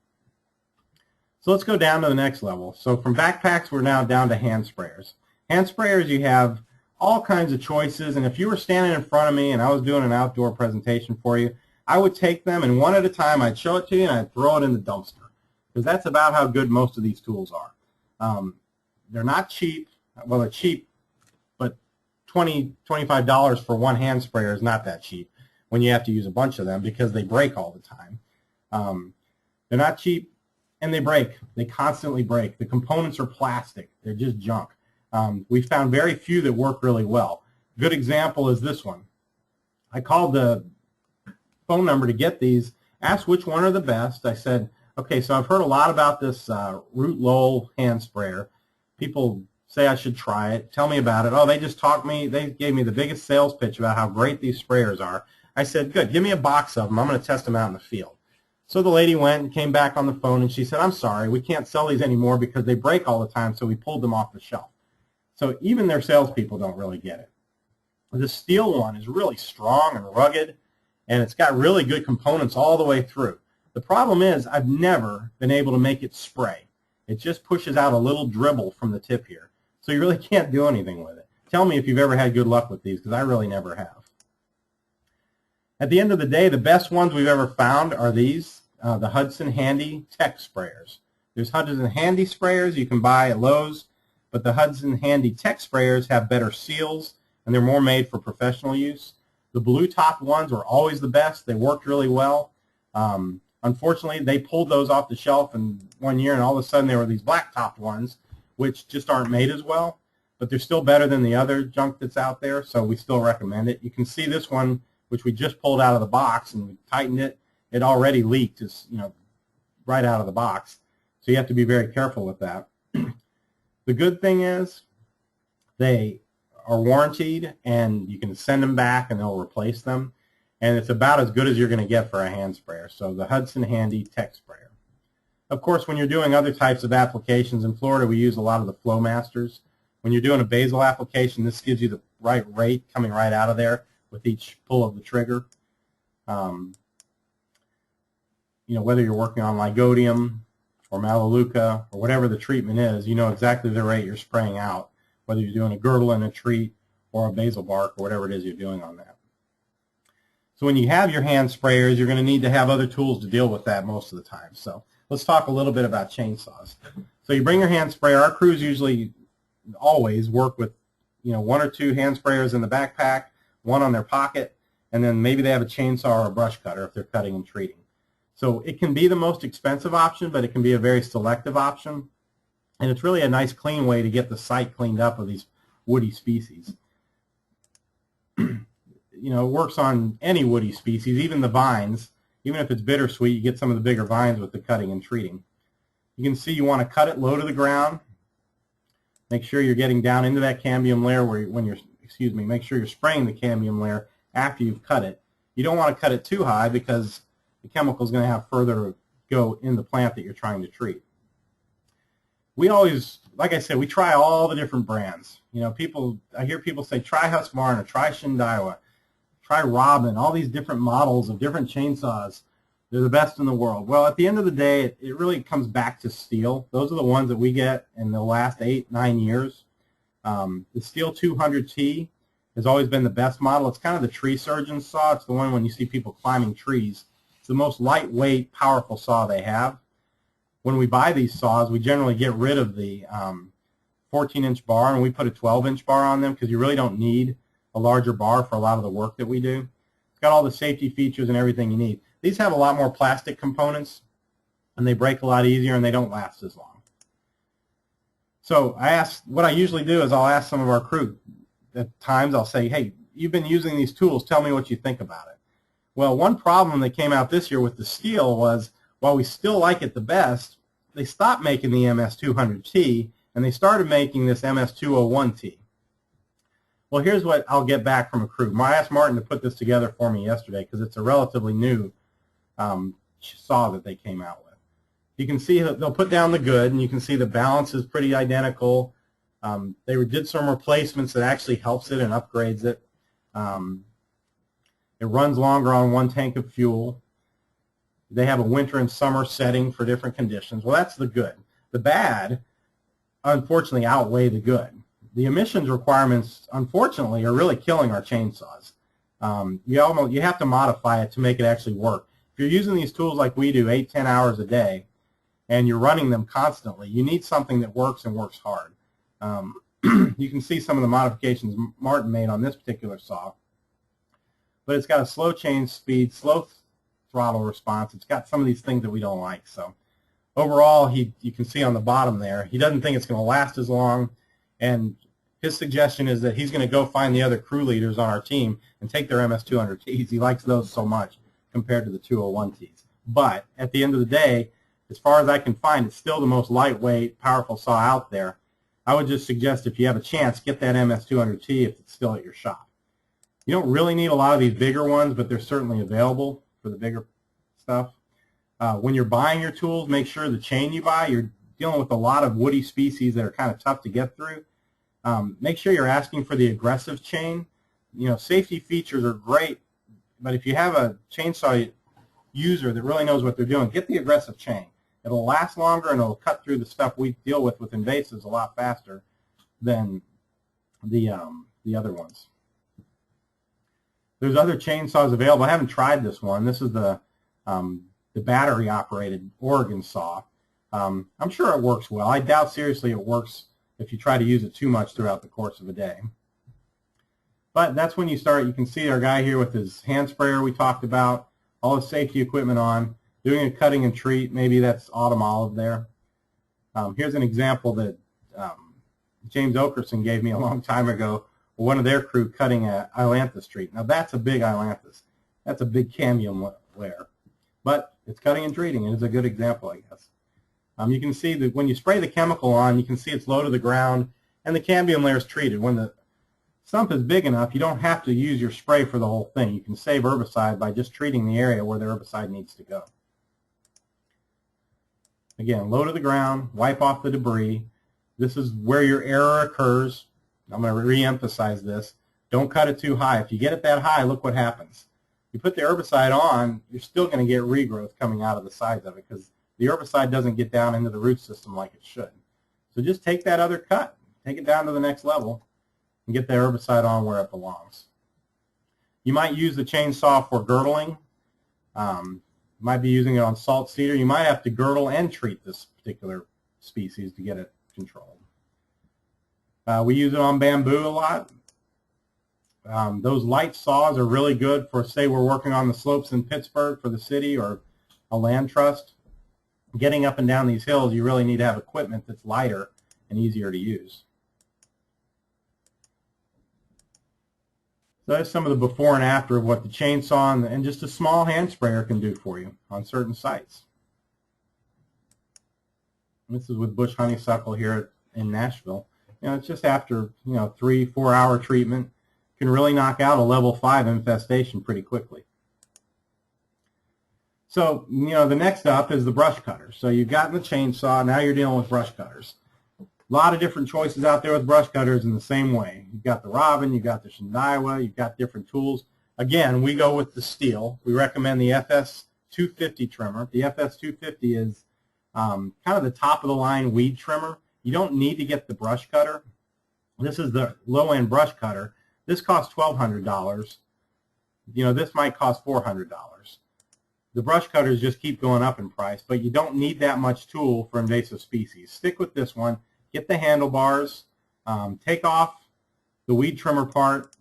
So let's go down to the next level. So from backpacks, we're now down to hand sprayers. Hand sprayers, you have all kinds of choices, and if you were standing in front of me and I was doing an outdoor presentation for you, I would take them and one at a time I'd show it to you and I'd throw it in the dumpster, because that's about how good most of these tools are. They're not cheap. Well, they're cheap, but $20, $25 for one hand sprayer is not that cheap when you have to use a bunch of them because they break all the time. They're not cheap, and they break. They constantly break. The components are plastic. They're just junk. We found very few that work really well. Good example is this one. I called the phone number to get these, asked which one are the best. I said, okay, so I've heard a lot about this Root Lowell hand sprayer. People say I should try it. Tell me about it. Oh, they just they gave me the biggest sales pitch about how great these sprayers are. I said, good, give me a box of them. I'm going to test them out in the field. So the lady went and came back on the phone and she said, I'm sorry, we can't sell these anymore because they break all the time, so we pulled them off the shelf. So even their salespeople don't really get it. The steel one is really strong and rugged, and it's got really good components all the way through. The problem is I've never been able to make it spray. It just pushes out a little dribble from the tip here. So you really can't do anything with it. Tell me if you've ever had good luck with these, because I really never have. At the end of the day, the best ones we've ever found are these, the Hudson Handy Tech sprayers. There's Hudson Handy sprayers you can buy at Lowe's, but the Hudson Handy Tech sprayers have better seals, and they're more made for professional use. The blue-topped ones were always the best. They worked really well. Unfortunately, they pulled those off the shelf in one year, and all of a sudden there were these black-topped ones, which just aren't made as well, but they're still better than the other junk that's out there, so we still recommend it. You can see this one, which we just pulled out of the box and we tightened it. It already leaked, just, right out of the box. So you have to be very careful with that. The good thing is they are warranted, and you can send them back and they'll replace them. And it's about as good as you're going to get for a hand sprayer. So the Hudson Handy Tech sprayer. Of course, when you're doing other types of applications, in Florida we use a lot of the Flowmasters. When you're doing a basil application, this gives you the right rate coming right out of there with each pull of the trigger. Whether you're working on Lygodium or Melaleuca or whatever the treatment is, you know exactly the rate you're spraying out, whether you're doing a girdle and a treat or a basil bark or whatever it is you're doing on that. So when you have your hand sprayers, you're going to need to have other tools to deal with that most of the time. So let's talk a little bit about chainsaws. So you bring your hand sprayer. Our crews usually always work with 1 or 2 hand sprayers in the backpack, one on their pocket, and then maybe they have a chainsaw or a brush cutter if they're cutting and treating. So it can be the most expensive option, but it can be a very selective option. And it's really a nice clean way to get the site cleaned up of these woody species. It works on any woody species, even the vines. Even if it's bittersweet, you get some of the bigger vines with the cutting and treating. You can see you want to cut it low to the ground. Make sure you're getting down into that cambium layer make sure you're spraying the cambium layer after you've cut it. You don't want to cut it too high because the chemical is going to have further go in the plant that you're trying to treat. We always, like I said, we try all the different brands. You know, I hear people say, try Husqvarna, try Shindaiwa, try Robin, all these different models of different chainsaws. They're the best in the world. Well, at the end of the day, it really comes back to steel. Those are the ones that we get in the last 8-9 years. The Steel 200T has always been the best model. It's kind of the tree surgeon saw. It's the one when you see people climbing trees. It's the most lightweight, powerful saw they have. When we buy these saws, we generally get rid of the 14-inch bar, and we put a 12-inch bar on them because you really don't need a larger bar for a lot of the work that we do. It's got all the safety features and everything you need. These have a lot more plastic components, and they break a lot easier, and they don't last as long. So what I usually do is I'll ask some of our crew. At times I'll say, hey, you've been using these tools. Tell me what you think about it. Well, one problem that came out this year with the steel was, while we still like it the best, they stopped making the MS200T, and they started making this MS201T. Well, here's what I'll get back from a crew. I asked Martin to put this together for me yesterday because it's a relatively new saw that they came out with. You can see they'll put down the good, and you can see the balance is pretty identical. They did some replacements that actually helps it and upgrades it. It runs longer on 1 tank of fuel. They have a winter and summer setting for different conditions. Well, that's the good. The bad, unfortunately, outweigh the good. The emissions requirements, unfortunately, are really killing our chainsaws. You have to modify it to make it actually work. If you're using these tools like we do 8-10 hours a day, and you're running them constantly, you need something that works and works hard. You can see some of the modifications Martin made on this particular saw. But it's got a slow change speed, slow throttle response. It's got some of these things that we don't like. So overall, you can see on the bottom there, he doesn't think it's going to last as long. And his suggestion is that he's going to go find the other crew leaders on our team and take their MS200Ts. He likes those so much compared to the 201Ts. But at the end of the day, as far as I can find, it's still the most lightweight, powerful saw out there. I would just suggest if you have a chance, get that MS200T if it's still at your shop. You don't really need a lot of these bigger ones, but they're certainly available for the bigger stuff. When you're buying your tools, make sure the chain you buy, you're dealing with a lot of woody species that are kind of tough to get through. Make sure you're asking for the aggressive chain. You know, safety features are great, but if you have a chainsaw user that really knows what they're doing, get the aggressive chain. It'll last longer, and it'll cut through the stuff we deal with invasives a lot faster than the other ones. There's other chainsaws available. I haven't tried this one. This is the battery-operated Oregon saw. I'm sure it works well. I doubt seriously it works if you try to use it too much throughout the course of a day. But that's when you start. You can see our guy here with his hand sprayer we talked about, all his safety equipment on, doing a cutting and treat. Maybe that's autumn olive there. Here's an example that James Okerson gave me a long time ago. One of their crew cutting a ailanthus treat. Now that's a big ailanthus. That's a big cambium layer. But it's cutting and treating, and it's a good example, I guess. You can see that when you spray the chemical on, you can see it's low to the ground, and the cambium layer is treated. When the sump is big enough, you don't have to use your spray for the whole thing. You can save herbicide by just treating the area where the herbicide needs to go. Again, low to the ground, wipe off the debris. This is where your error occurs. I'm going to re-emphasize this. Don't cut it too high. If you get it that high, look what happens. You put the herbicide on, you're still going to get regrowth coming out of the sides of it because the herbicide doesn't get down into the root system like it should. So just take that other cut, take it down to the next level, and get the herbicide on where it belongs. You might use the chainsaw for girdling. You might be using it on salt cedar. You might have to girdle and treat this particular species to get it controlled. We use it on bamboo a lot. Those light saws are really good for, say, we're working on the slopes in Pittsburgh for the city or a land trust. Getting up and down these hills, you really need to have equipment that's lighter and easier to use. So that's some of the before and after of what the chainsaw and just a small hand sprayer can do for you on certain sites. This is with bush honeysuckle here in Nashville. You know, it's just after 3-4 hour treatment, can really knock out a level 5 infestation pretty quickly. So, the next up is the brush cutter. So you've gotten the chainsaw, now you're dealing with brush cutters. A lot of different choices out there with brush cutters in the same way. You've got the Robin, you've got the Shindawa, you've got different tools. Again, we go with the steel. We recommend the FS250 trimmer. The FS250 is kind of the top of the line weed trimmer. You don't need to get the brush cutter. This is the low-end brush cutter. This costs $1,200. This might cost $400. The brush cutters just keep going up in price, but you don't need that much tool for invasive species. Stick with this one. Get the handlebars, take off the weed trimmer part,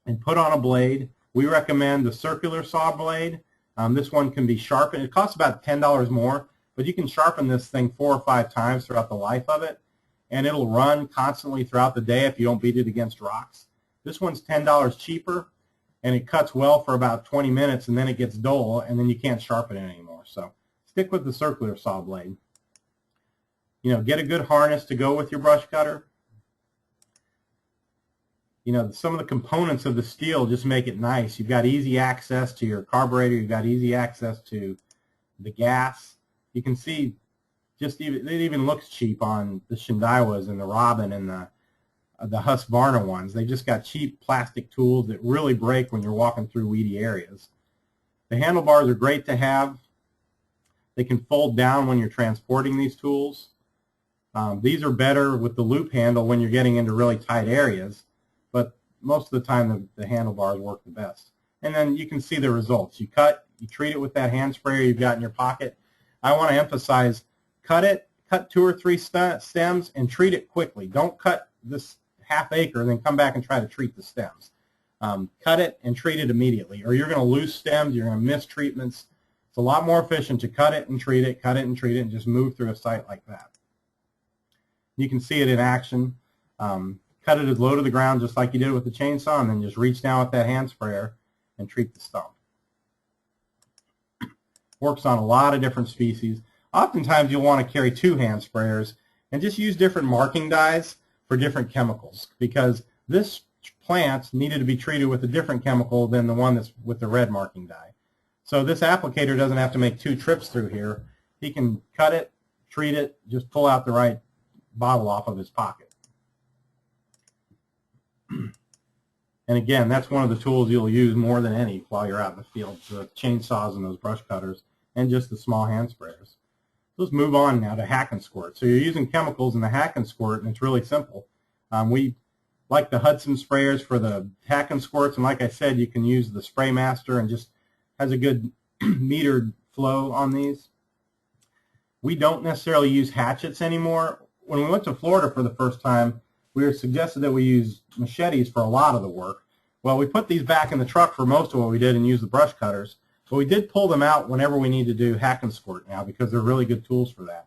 and put on a blade. We recommend the circular saw blade. This one can be sharpened. It costs about $10 more, but you can sharpen this thing 4 or 5 times throughout the life of it, and it'll run constantly throughout the day if you don't beat it against rocks. This one's $10 cheaper, and it cuts well for about 20 minutes, and then it gets dull, and then you can't sharpen it anymore. So stick with the circular saw blade. Get a good harness to go with your brush cutter. Some of the components of the steel just make it nice. You've got easy access to your carburetor. You've got easy access to the gas. You can see it even looks cheap on the Shindawas and the Robin and the Husqvarna ones. They just got cheap plastic tools that really break when you're walking through weedy areas. The handlebars are great to have. They can fold down when you're transporting these tools. These are better with the loop handle when you're getting into really tight areas, but most of the time the handlebars work the best. And then you can see the results. You cut, you treat it with that hand sprayer you've got in your pocket. I want to emphasize, cut 2 or 3 stems and treat it quickly. Don't cut this ½ acre and then come back and try to treat the stems. Cut it and treat it immediately, or you're going to lose stems, you're going to miss treatments. It's a lot more efficient to cut it and treat it, and just move through a site like that. You can see it in action. Cut it as low to the ground just like you did with the chainsaw, and then just reach down with that hand sprayer and treat the stump. Works on a lot of different species. Oftentimes you'll want to carry 2 hand sprayers and just use different marking dyes for different chemicals, because this plant needed to be treated with a different chemical than the one that's with the red marking dye. So this applicator doesn't have to make 2 trips through here. He can cut it, treat it, just pull out the right bottle off of his pocket. And again, that's one of the tools you'll use more than any while you're out in the field, the chainsaws and those brush cutters and just the small hand sprayers. Let's move on now to hack and squirt. So you're using chemicals in the hack and squirt, and it's really simple. We like the Hudson sprayers for the hack and squirts, and like I said, you can use the Spray Master, and just has a good metered flow on these. We don't necessarily use hatchets anymore. When we went to Florida for the first time, we were suggested that we use machetes for a lot of the work. Well, we put these back in the truck for most of what we did and use the brush cutters, but we did pull them out whenever we need to do hack and squirt now, because they're really good tools for that.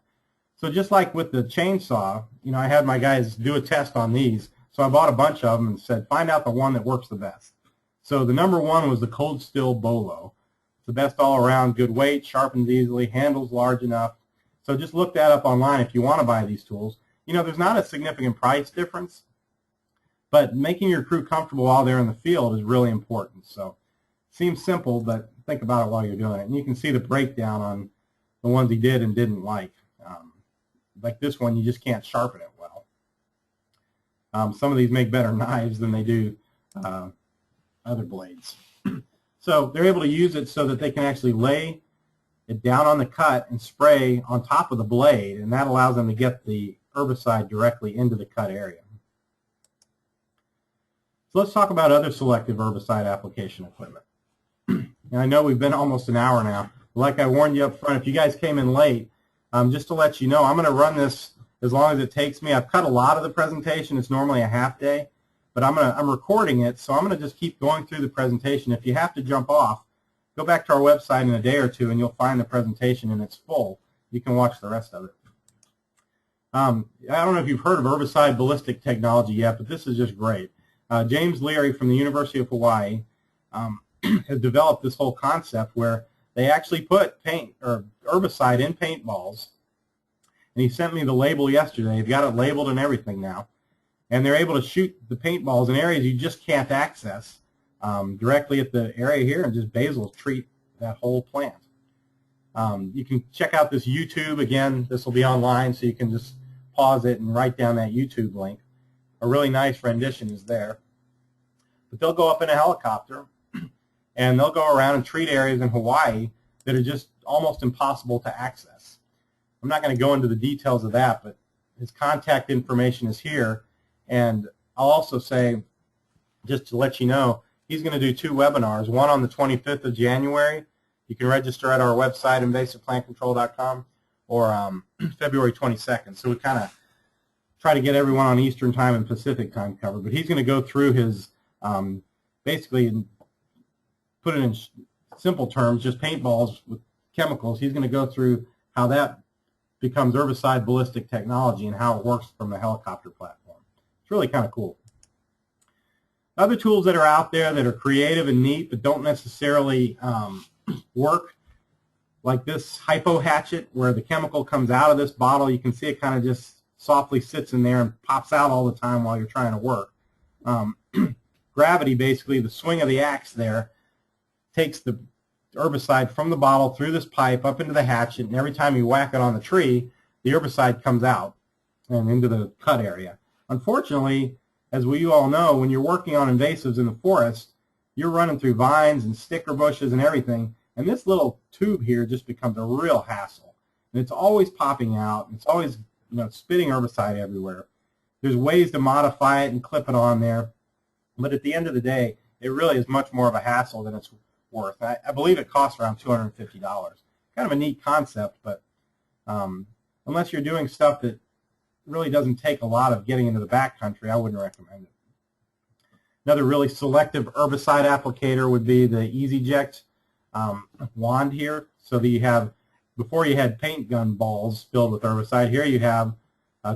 So just like with the chainsaw, I had my guys do a test on these, so I bought a bunch of them and said, find out the one that works the best. So the number 1 was the Cold Steel Bolo. It's the best all around, good weight, sharpens easily, handles large enough. So just look that up online if you want to buy these tools. There's not a significant price difference, but making your crew comfortable while they're in the field is really important. So it seems simple, but think about it while you're doing it. And you can see the breakdown on the ones he did and didn't like. Like this one, you just can't sharpen it well. Some of these make better knives than they do other blades. So they're able to use it so that they can actually lay it down on the cut and spray on top of the blade, and that allows them to get the herbicide directly into the cut area. So let's talk about other selective herbicide application equipment. And I know we've been almost an hour now. Like I warned you up front, if you guys came in late, just to let you know, I'm going to run this as long as it takes me. I've cut a lot of the presentation. It's normally a half day, but I'm recording it, so I'm going to just keep going through the presentation. If you have to jump off, go back to our website in a day or two, and you'll find the presentation in its full. You can watch the rest of it. I don't know if you've heard of herbicide ballistic technology yet, but this is just great. James Leary from the University of Hawaii has developed this whole concept where they actually put paint or herbicide in paintballs, and he sent me the label yesterday. They've got it labeled and everything now, and they're able to shoot the paintballs in areas you just can't access directly at the area here, and just basils treat that whole plant. You can check out this YouTube. Again, this will be online, so you can just pause it and write down that YouTube link. A really nice rendition is there. But they'll go up in a helicopter, and they'll go around and treat areas in Hawaii that are just almost impossible to access. I'm not going to go into the details of that, but his contact information is here. And I'll also say, just to let you know, he's going to do 2 webinars, one on the 25th of January. You can register at our website, invasiveplantcontrol.com, or February 22nd. So we kind of try to get everyone on Eastern time and Pacific time covered. But he's going to go through his, basically, put it in simple terms, just paintballs with chemicals. He's going to go through how that becomes herbicide ballistic technology and how it works from the helicopter platform. It's really kind of cool. Other tools that are out there that are creative and neat but don't necessarily work, like this hypo hatchet, where the chemical comes out of this bottle. You can see it kind of just softly sits in there and pops out all the time while you're trying to work. Gravity, basically, the swing of the axe there, takes the herbicide from the bottle through this pipe up into the hatchet, and every time you whack it on the tree, the herbicide comes out and into the cut area. Unfortunately, as you all know, when you're working on invasives in the forest, you're running through vines and sticker bushes and everything, and this little tube here just becomes a real hassle. And it's always popping out, and it's always, spitting herbicide everywhere. There's ways to modify it and clip it on there, but at the end of the day, it really is much more of a hassle than it's worth. I believe it costs around $250. Kind of a neat concept, but unless you're doing stuff that really doesn't take a lot of getting into the backcountry, I wouldn't recommend it. Another really selective herbicide applicator would be the EasyJect wand here. So that you have, before you had paint gun balls filled with herbicide, here you have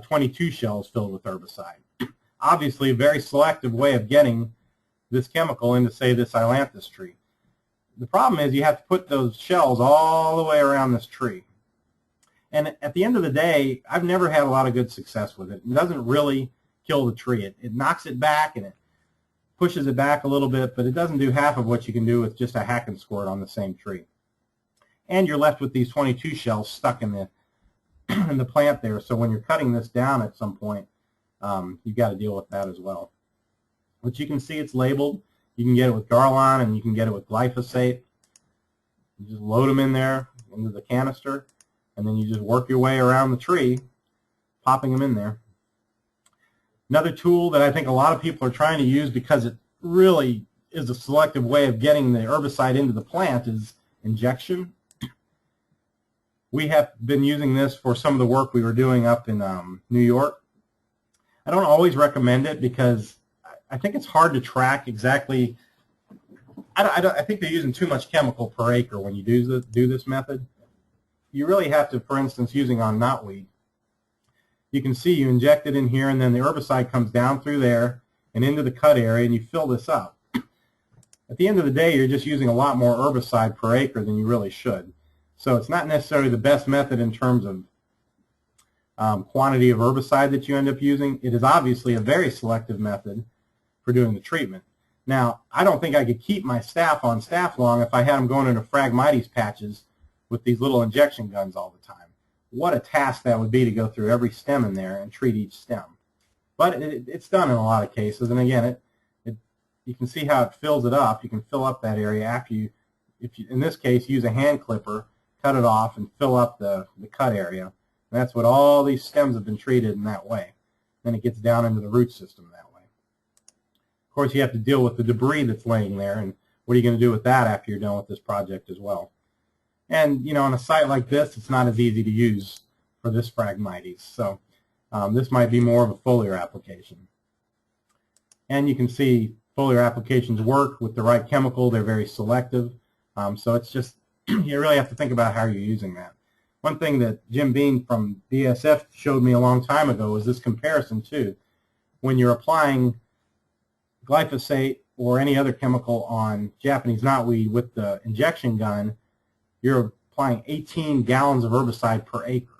22 shells filled with herbicide. Obviously, a very selective way of getting this chemical into, say, this ailanthus tree. The problem is you have to put those shells all the way around this tree. And at the end of the day, I've never had a lot of good success with it. It doesn't really kill the tree. It knocks it back and it pushes it back a little bit, but it doesn't do half of what you can do with just a hack and squirt on the same tree. And you're left with these 22 shells stuck in the in the plant there. So when you're cutting this down at some point, you've got to deal with that as well. But you can see it's labeled. You can get it with Garlon, and you can get it with glyphosate. You just load them in there into the canister, and then you just work your way around the tree, popping them in there. Another tool that I think a lot of people are trying to use, because it really is a selective way of getting the herbicide into the plant, is injection. We have been using this for some of the work we were doing up in New York. I don't always recommend it because I think it's hard to track exactly. I think they're using too much chemical per acre when you do this method. You really have to, for instance, using on knotweed, you can see you inject it in here, and then the herbicide comes down through there and into the cut area, and you fill this up. At the end of the day, you're just using a lot more herbicide per acre than you really should. So it's not necessarily the best method in terms of quantity of herbicide that you end up using. It is obviously a very selective method for doing the treatment. Now, I don't think I could keep my staff on staff long if I had them going into Phragmites patches with these little injection guns all the time. What a task that would be to go through every stem in there and treat each stem. But it's done in a lot of cases, and again, you can see how it fills it up. You can fill up that area after you, in this case, use a hand clipper, cut it off, and fill up the cut area. And that's what all these stems have been treated in that way. Then it gets down into the root system that way. Of course, you have to deal with the debris that's laying there, and what are you going to do with that after you're done with this project as well? And, on a site like this, it's not as easy to use for this Phragmites. So this might be more of a foliar application. And you can see foliar applications work with the right chemical. They're very selective. So it's just, you really have to think about how you're using that. One thing that Jim Bean from BSF showed me a long time ago was this comparison too. When you're applying glyphosate or any other chemical on Japanese knotweed with the injection gun, you're applying 18 gallons of herbicide per acre.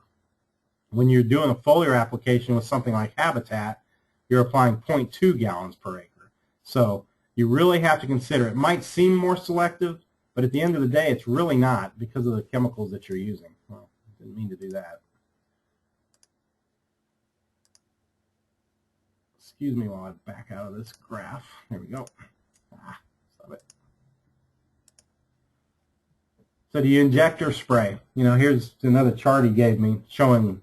When you're doing a foliar application with something like Habitat, you're applying 0.2 gallons per acre. So you really have to consider, it might seem more selective, But at the end of the day, it's really not because of the chemicals that you're using. Well, didn't mean to do that. Excuse me while I back out of this graph. There we go. Stop it. So do you inject or spray? Here's another chart he gave me showing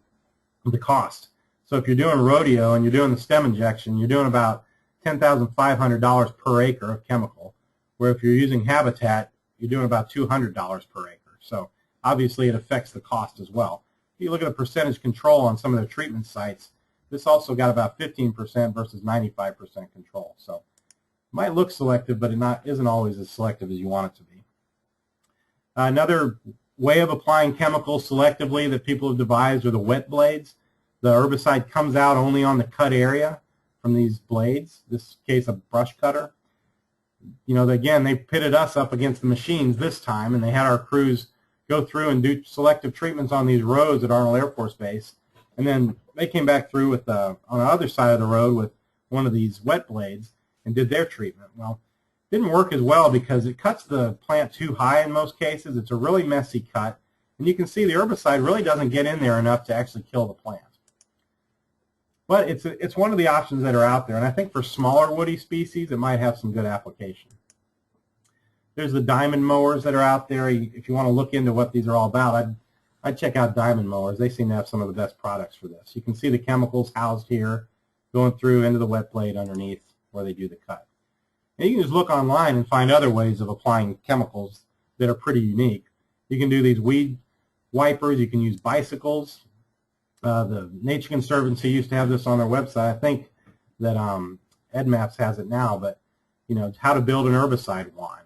the cost. So if you're doing rodeo and you're doing the stem injection, you're doing about $10,500 per acre of chemical, where if you're using habitat, you're doing about $200 per acre. So obviously it affects the cost as well. If you look at the percentage control on some of the treatment sites, this also got about 15% versus 95% control. So it might look selective, but it isn't always as selective as you want it to be. Another way of applying chemicals selectively that people have devised are the wet blades. The herbicide comes out only on the cut area from these blades, in this case a brush cutter. Again, they pitted us up against the machines this time, and they had our crews go through and do selective treatments on these roads at Arnold Air Force Base. And then they came back through with on the other side of the road with one of these wet blades and did their treatment. Well, it didn't work as well because it cuts the plant too high in most cases. It's a really messy cut. And you can see the herbicide really doesn't get in there enough to actually kill the plant. But it's one of the options that are out there. And I think for smaller woody species, it might have some good application. There's the diamond mowers that are out there. If you want to look into what these are all about, I'd check out diamond mowers. They seem to have some of the best products for this. You can see the chemicals housed here, going through into the wet blade underneath where they do the cut. And you can just look online and find other ways of applying chemicals that are pretty unique. You can do these weed wipers. You can use bicycles. The Nature Conservancy used to have this on their website. I think that EdMaps has it now, but how to build an herbicide wand.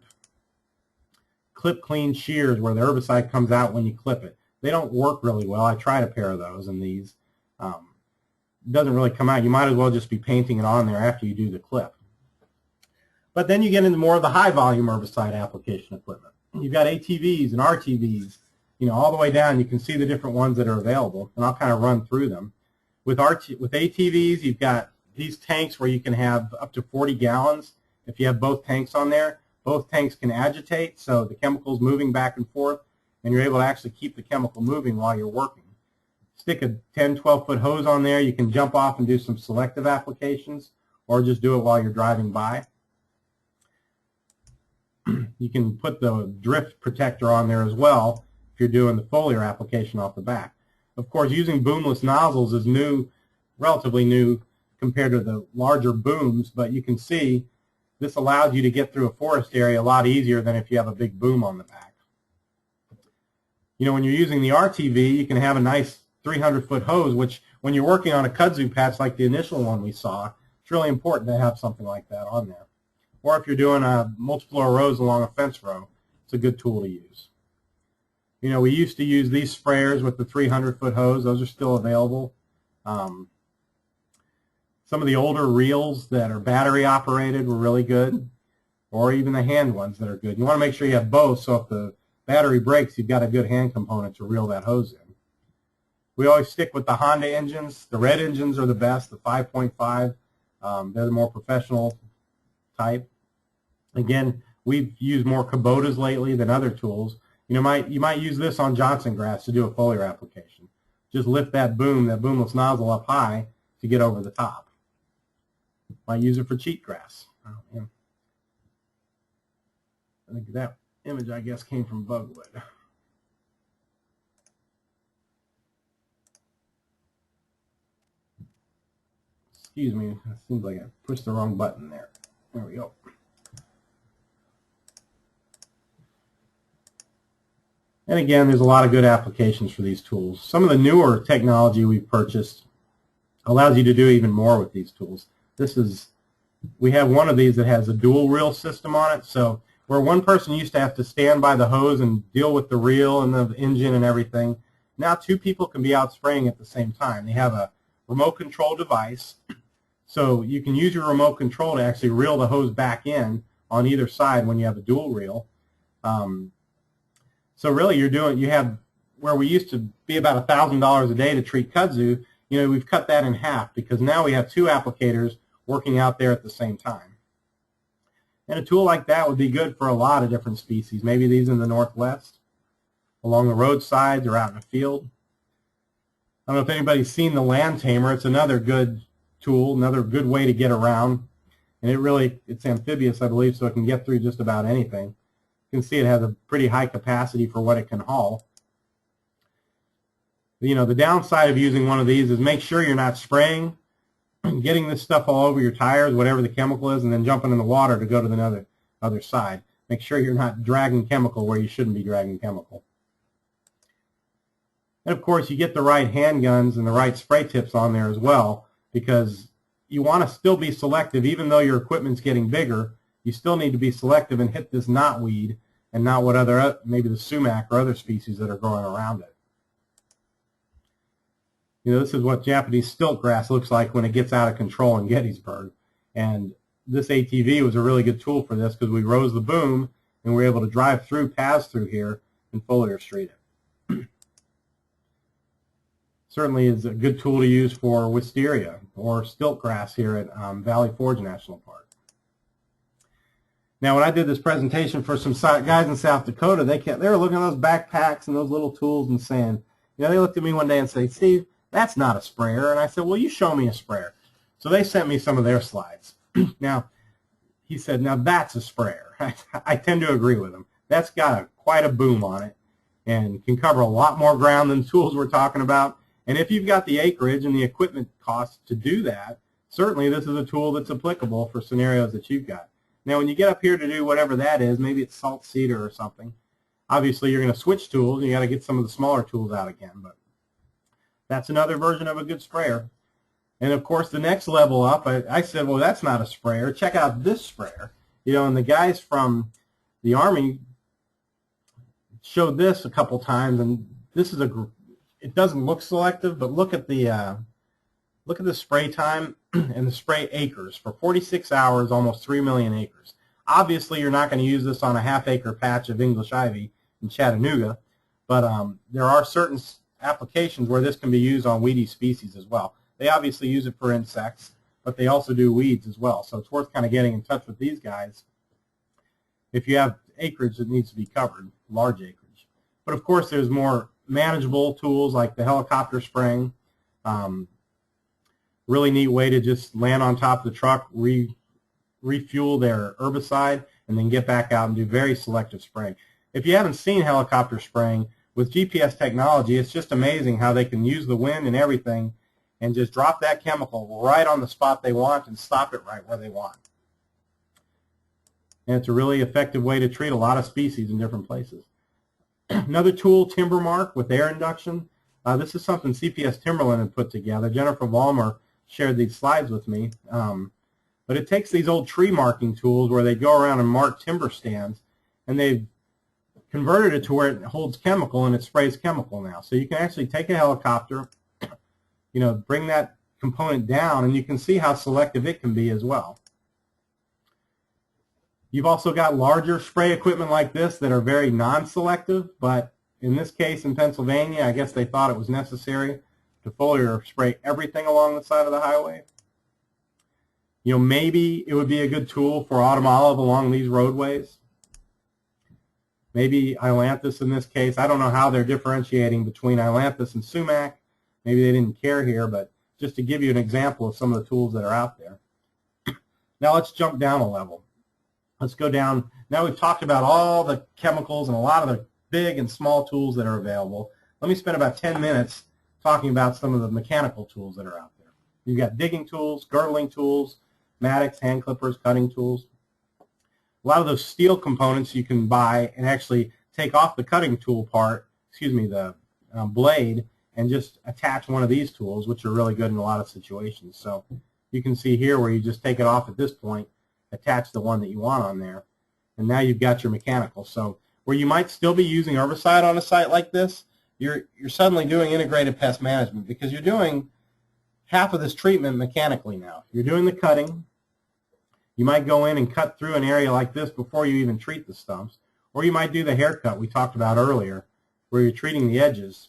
Clip clean shears where the herbicide comes out when you clip it. They don't work really well. I tried a pair of those, and these doesn't really come out. You might as well just be painting it on there after you do the clip. But then you get into more of the high volume herbicide application equipment. You've got ATVs and RTVs, all the way down. You can see the different ones that are available, and I'll kind of run through them. With ATVs, you've got these tanks where you can have up to 40 gallons. If you have both tanks on there, both tanks can agitate, so the chemical's moving back and forth, and you're able to actually keep the chemical moving while you're working. Stick a 10, 12-foot hose on there. You can jump off and do some selective applications, or just do it while you're driving by. You can put the drift protector on there as well if you're doing the foliar application off the back. Of course, using boomless nozzles is new, relatively new compared to the larger booms, but you can see this allows you to get through a forest area a lot easier than if you have a big boom on the back. When you're using the RTV, you can have a nice 300-foot hose, which when you're working on a kudzu patch like the initial one we saw, it's really important to have something like that on there. Or if you're doing multiple rows along a fence row, it's a good tool to use. We used to use these sprayers with the 300-foot hose. Those are still available. Some of the older reels that are battery operated were really good, or even the hand ones that are good. You want to make sure you have both, so if the battery breaks, you've got a good hand component to reel that hose in. We always stick with the Honda engines. The red engines are the best, the 5.5. They're the more professional type. Again, we've used more Kubotas lately than other tools. You might use this on Johnson grass to do a foliar application. Just lift that boomless nozzle up high to get over the top. Might use it for cheatgrass. I think that image, I guess, came from Bugwood. Excuse me, it seems like I pushed the wrong button there. There we go. And again, there's a lot of good applications for these tools. Some of the newer technology we've purchased allows you to do even more with these tools. We have one of these that has a dual reel system on it, so where one person used to have to stand by the hose and deal with the reel and the engine and everything, now two people can be out spraying at the same time. They have a remote control device, so you can use your remote control to actually reel the hose back in on either side when you have a dual reel. So really you have, where we used to be about $1,000 a day to treat kudzu, we've cut that in half because now we have two applicators working out there at the same time. And a tool like that would be good for a lot of different species. Maybe these in the Northwest, along the roadsides or out in the field. I don't know if anybody's seen the Land Tamer. It's another good tool, another good way to get around. And it's amphibious, I believe, so it can get through just about anything. You can see it has a pretty high capacity for what it can haul. You know, the downside of using one of these is make sure you're not spraying, getting this stuff all over your tires, whatever the chemical is, and then jumping in the water to go to the other side. Make sure you're not dragging chemical where you shouldn't be dragging chemical. And of course, you get the right handguns and the right spray tips on there as well, because you want to still be selective. Even though your equipment's getting bigger, you still need to be selective and hit this knotweed and not what maybe the sumac or other species that are growing around it. You know, this is what Japanese stiltgrass looks like when it gets out of control in Gettysburg. And this ATV was a really good tool for this because we rose the boom and we were able to drive through paths through here and foliar street it. Certainly is a good tool to use for wisteria or stiltgrass here at Valley Forge National Park. Now, when I did this presentation for some guys in South Dakota, they were looking at those backpacks and those little tools and saying, you know, they looked at me one day and said, "Steve, that's not a sprayer." And I said, "Well, you show me a sprayer." So they sent me some of their slides. Now, he said, "Now that's a sprayer." I tend to agree with him. That's got quite a boom on it and can cover a lot more ground than the tools we're talking about. And if you've got the acreage and the equipment costs to do that, certainly this is a tool that's applicable for scenarios that you've got. Now, when you get up here to do whatever that is, maybe it's salt cedar or something, obviously you're going to switch tools and you got to get some of the smaller tools out again. But that's another version of a good sprayer. And of course, the next level up, I said, well, that's not a sprayer. Check out this sprayer. You know, and the guys from the Army showed this a couple times, and this is it doesn't look selective, but look at the spray time and the spray acres. For 46 hours, almost 3 million acres. Obviously, you're not going to use this on a half-acre patch of English ivy in Chattanooga, but there are certain applications where this can be used on weedy species as well. They obviously use it for insects, but they also do weeds as well. So it's worth kind of getting in touch with these guys if you have acreage that needs to be covered, large acreage. But of course, there's more manageable tools like the helicopter spraying. Really neat way to just land on top of the truck, refuel their herbicide, and then get back out and do very selective spraying. If you haven't seen helicopter spraying, with GPS technology, it's just amazing how they can use the wind and everything and just drop that chemical right on the spot they want and stop it right where they want. And it's a really effective way to treat a lot of species in different places. Another tool, Timber Mark with air induction. This is something CPS Timberland had put together. Jennifer Vollmer shared these slides with me. But it takes these old tree marking tools where they go around and mark timber stands, and they've converted it to where it holds chemical and it sprays chemical now. So you can actually take a helicopter, you know, bring that component down, and you can see how selective it can be as well. You've also got larger spray equipment like this that are very non-selective, but in this case in Pennsylvania, I guess they thought it was necessary to foliar spray everything along the side of the highway. You know, maybe it would be a good tool for autumn olive along these roadways. Maybe ailanthus in this case. I don't know how they're differentiating between ailanthus and sumac. Maybe they didn't care here, but just to give you an example of some of the tools that are out there. Now let's jump down a level. Let's go down. Now we've talked about all the chemicals and a lot of the big and small tools that are available. Let me spend about 10 minutes talking about some of the mechanical tools that are out there. You've got digging tools, girdling tools, mattocks, hand clippers, cutting tools. A lot of those steel components you can buy and actually take off the cutting tool part, the blade, and just attach one of these tools, which are really good in a lot of situations. So you can see here where you just take it off at this point, attach the one that you want on there, and now you've got your mechanical. So where you might still be using herbicide on a site like this, you're suddenly doing integrated pest management because you're doing half of this treatment mechanically now. You're doing the cutting. You might go in and cut through an area like this before you even treat the stumps, or you might do the haircut we talked about earlier, where you're treating the edges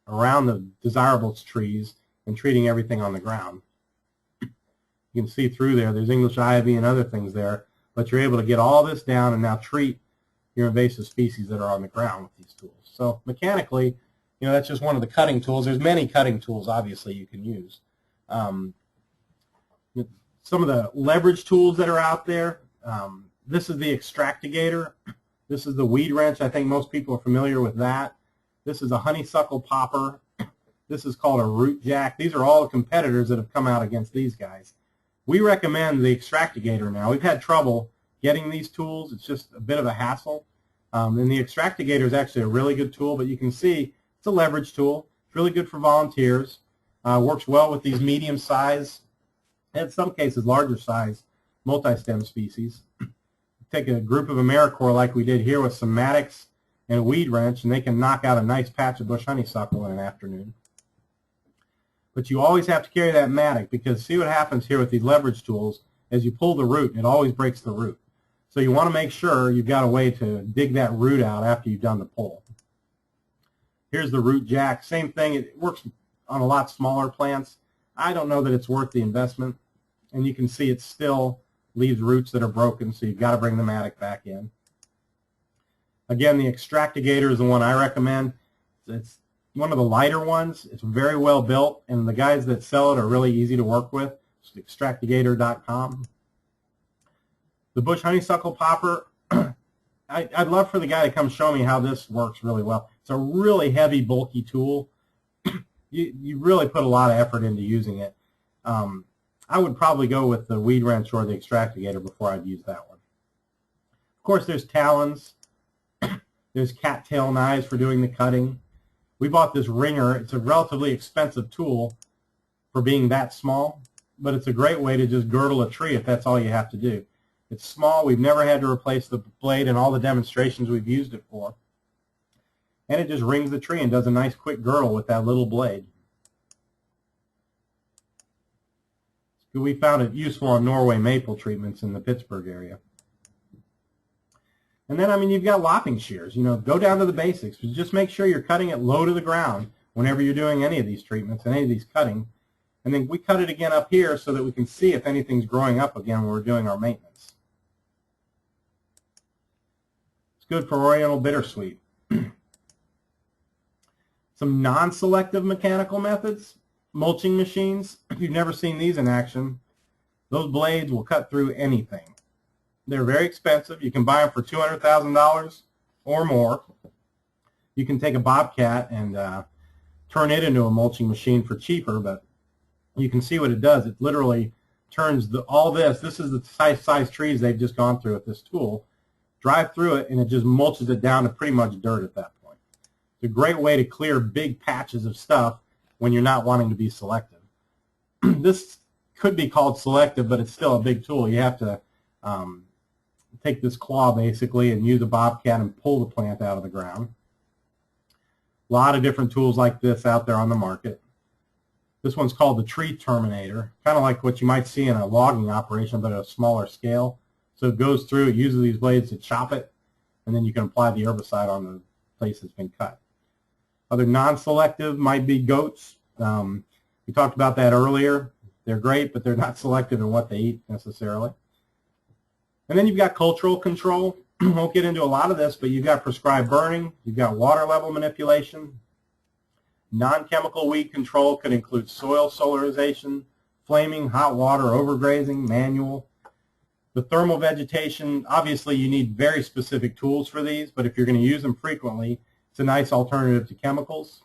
around the desirable trees and treating everything on the ground. You You can see through there. There's English ivy and other things there, but you're able to get all this down and now treat your invasive species that are on the ground with these tools. So mechanically, that's just one of the cutting tools. There's many cutting tools, obviously, you can use. Some of the leverage tools that are out there, this is the extractigator. This is the weed wrench. I think most people are familiar with that. This is a honeysuckle popper. This is called a root jack. These are all the competitors that have come out against these guys. We recommend the extractigator now. We've had trouble getting these tools. It's just a bit of a hassle. And the extractigator is actually a really good tool, but you can see it's a leverage tool. It's really good for volunteers. Works well with these medium size, and in some cases larger size, multi-stem species. Take a group of AmeriCorps like we did here with some mattocks and a weed wrench, and they can knock out a nice patch of bush honeysuckle in an afternoon. But you always have to carry that mattock, because see what happens here with these leverage tools, as you pull the root, it always breaks the root. So you want to make sure you've got a way to dig that root out after you've done the pull. Here's the root jack. Same thing. It works on a lot smaller plants. I don't know that it's worth the investment. And you can see it still leaves roots that are broken, so you've got to bring the mattock back in. Again, the extractigator is the one I recommend. It's one of the lighter ones. It's very well built, and the guys that sell it are really easy to work with. It's extractigator.com. The bush honeysuckle popper, I'd love for the guy to come show me how this works really well. It's a really heavy, bulky tool. You really put a lot of effort into using it. I would probably go with the weed wrench or the extractigator before I'd use that one. Of course, there's talons. There's cattail knives for doing the cutting. We bought this ringer. It's a relatively expensive tool for being that small, but it's a great way to just girdle a tree if that's all you have to do. It's small. We've never had to replace the blade in all the demonstrations we've used it for. And it just rings the tree and does a nice quick girdle with that little blade. We found it useful on Norway maple treatments in the Pittsburgh area. And then, you've got lopping shears. Go down to the basics. But just make sure you're cutting it low to the ground whenever you're doing any of these treatments and any of these cutting. And then we cut it again up here so that we can see if anything's growing up again when we're doing our maintenance. It's good for Oriental bittersweet. Some non-selective mechanical methods. Mulching machines. If you've never seen these in action, those blades will cut through anything. They're very expensive. You can buy them for $200,000 or more. You can take a Bobcat and turn it into a mulching machine for cheaper, but you can see what it does. It literally turns all this. This is the size trees they've just gone through with this tool. Drive through it, and it just mulches it down to pretty much dirt at that point. It's a great way to clear big patches of stuff when you're not wanting to be selective. This could be called selective, but it's still a big tool. You have to take this claw basically and use a Bobcat and pull the plant out of the ground. A lot of different tools like this out there on the market. This one's called the tree terminator, kind of like what you might see in a logging operation, but at a smaller scale. So it goes through, it uses these blades to chop it, and then you can apply the herbicide on the place that's been cut. Other non-selective might be goats. We talked about that earlier. They're great, but they're not selective in what they eat necessarily. And then you've got cultural control. Won't get into a lot of this, but you've got prescribed burning. You've got water level manipulation. Non-chemical weed control could include soil solarization, flaming, hot water, overgrazing, manual. The thermal vegetation, obviously you need very specific tools for these, but if you're going to use them frequently, it's a nice alternative to chemicals.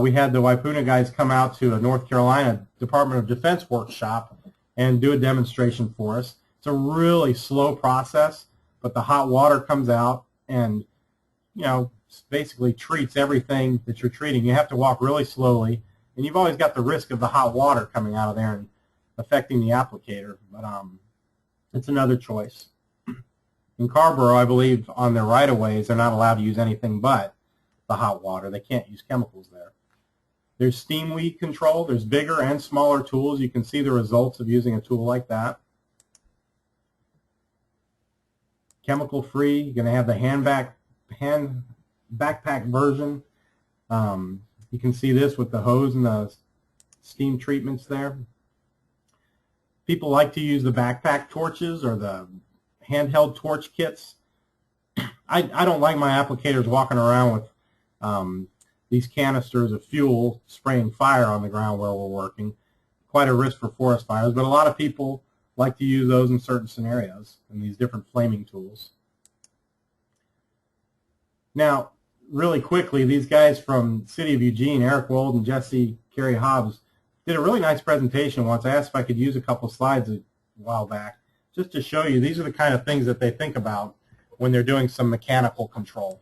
We had the Waipuna guys come out to a North Carolina Department of Defense workshop and do a demonstration for us. It's a really slow process, but the hot water comes out and, basically treats everything that you're treating. You have to walk really slowly, and you've always got the risk of the hot water coming out of there and affecting the applicator, but it's another choice. In Carborough, I believe on their right-of-ways, they're not allowed to use anything but the hot water. They can't use chemicals there. There's steam weed control. There's bigger and smaller tools. You can see the results of using a tool like that. Chemical-free. You're going to have the hand backpack version. You can see this with the hose and the steam treatments there. People like to use the backpack torches or the handheld torch kits. I don't like my applicators walking around with these canisters of fuel spraying fire on the ground where we're working. Quite a risk for forest fires, but a lot of people like to use those in certain scenarios and these different flaming tools. Now, really quickly, these guys from City of Eugene, Eric Wold and Jesse Carey Hobbs, did a really nice presentation once. I asked if I could use a couple slides a while back just to show you these are the kind of things that they think about when they're doing some mechanical control.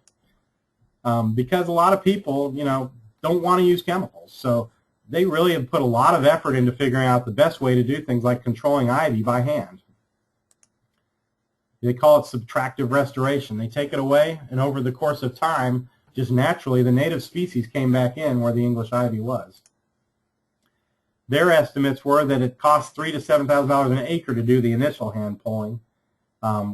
Because a lot of people, don't want to use chemicals. So they really have put a lot of effort into figuring out the best way to do things like controlling ivy by hand. They call it subtractive restoration. They take it away, and over the course of time, just naturally, the native species came back in where the English ivy was. Their estimates were that it costs $3,000 to $7,000 an acre to do the initial hand pulling,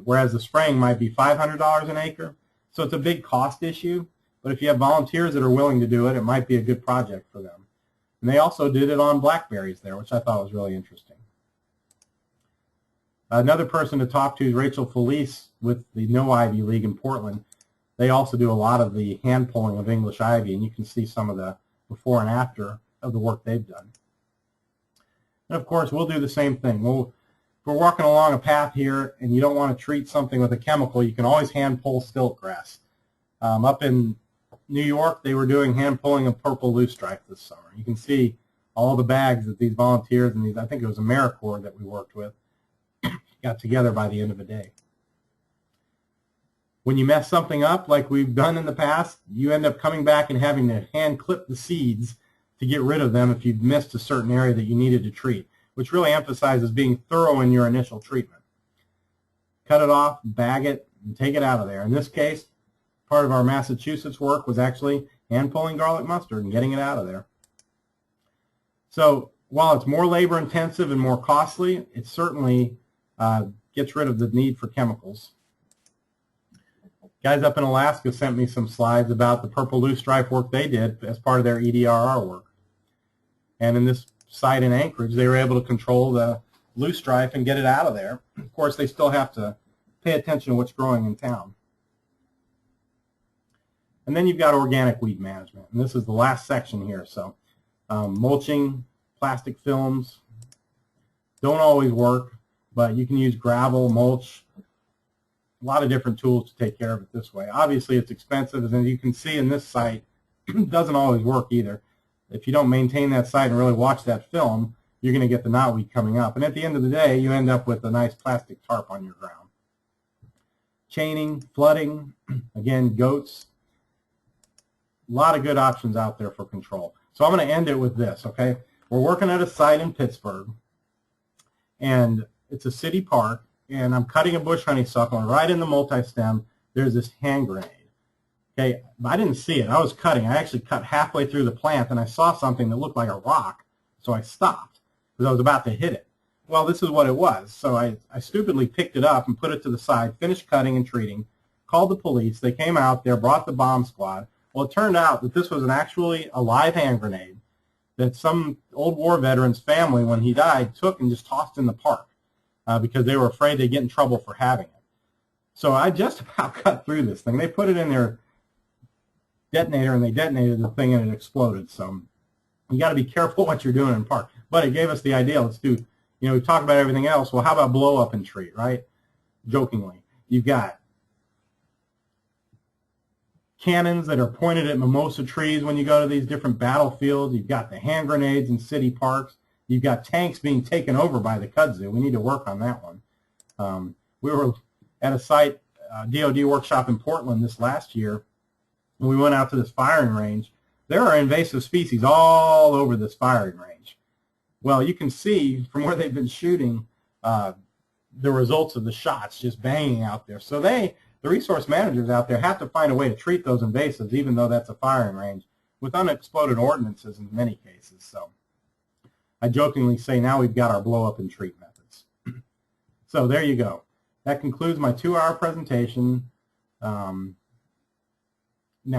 whereas the spraying might be $500 an acre. So it's a big cost issue, but if you have volunteers that are willing to do it, it might be a good project for them. And they also did it on blackberries there, which I thought was really interesting. Another person to talk to is Rachel Felice with the No Ivy League in Portland. They also do a lot of the hand pulling of English ivy, and you can see some of the before and after of the work they've done. And of course, we'll do the same thing. If we're walking along a path here and you don't want to treat something with a chemical, you can always hand pull stiltgrass. Up in New York, they were doing hand pulling of purple loosestrife this summer. You can see all the bags that these volunteers and these, I think it was AmeriCorps that we worked with, got together by the end of the day. When you mess something up like we've done in the past, you end up coming back and having to hand clip the seeds to get rid of them if you've missed a certain area that you needed to treat, which really emphasizes being thorough in your initial treatment. Cut it off, bag it, and take it out of there. In this case, part of our Massachusetts work was actually hand pulling garlic mustard and getting it out of there. So while it's more labor intensive and more costly, it certainly gets rid of the need for chemicals. Guys up in Alaska sent me some slides about the purple loosestrife work they did as part of their EDRR work. And in this site in Anchorage, they were able to control the loosestrife and get it out of there. Of course, they still have to pay attention to what's growing in town. And then you've got organic weed management. And this is the last section here. So mulching, plastic films don't always work, but you can use gravel, mulch, a lot of different tools to take care of it this way. Obviously, it's expensive, and as you can see in this site, it doesn't always work either. If you don't maintain that site and really watch that film, you're going to get the knotweed coming up. And at the end of the day, you end up with a nice plastic tarp on your ground. Chaining, flooding, again, goats. A lot of good options out there for control. So I'm going to end it with this, okay? We're working at a site in Pittsburgh, and it's a city park, and I'm cutting a bush honeysuckle, and right in the multi-stem, there's this hand grenade. Okay, I didn't see it. I was cutting. I actually cut halfway through the plant, and I saw something that looked like a rock, so I stopped because I was about to hit it. Well, this is what it was. So I stupidly picked it up and put it to the side, finished cutting and treating, called the police. They came out there, brought the bomb squad. Well, it turned out that this was actually a live hand grenade that some old war veteran's family, when he died, took and just tossed in the park because they were afraid they'd get in trouble for having it. So I just about cut through this thing. They put it in their detonator, and they detonated the thing, and it exploded. So you got to be careful what you're doing in park. But it gave us the idea. Let's do, we talk about everything else. Well, how about blow up and treat, right? Jokingly. You've got cannons that are pointed at mimosa trees when you go to these different battlefields. You've got the hand grenades in city parks. You've got tanks being taken over by the kudzu. We need to work on that one. We were at a site, DOD workshop in Portland this last year, and we went out to this firing range. There are invasive species all over this firing range. Well, you can see from where they've been shooting the results of the shots just banging out there. So the resource managers out there have to find a way to treat those invasives, even though that's a firing range, with unexploded ordnances in many cases. So I jokingly say now we've got our blow up and treat methods. So there you go. That concludes my 2-hour presentation. Now,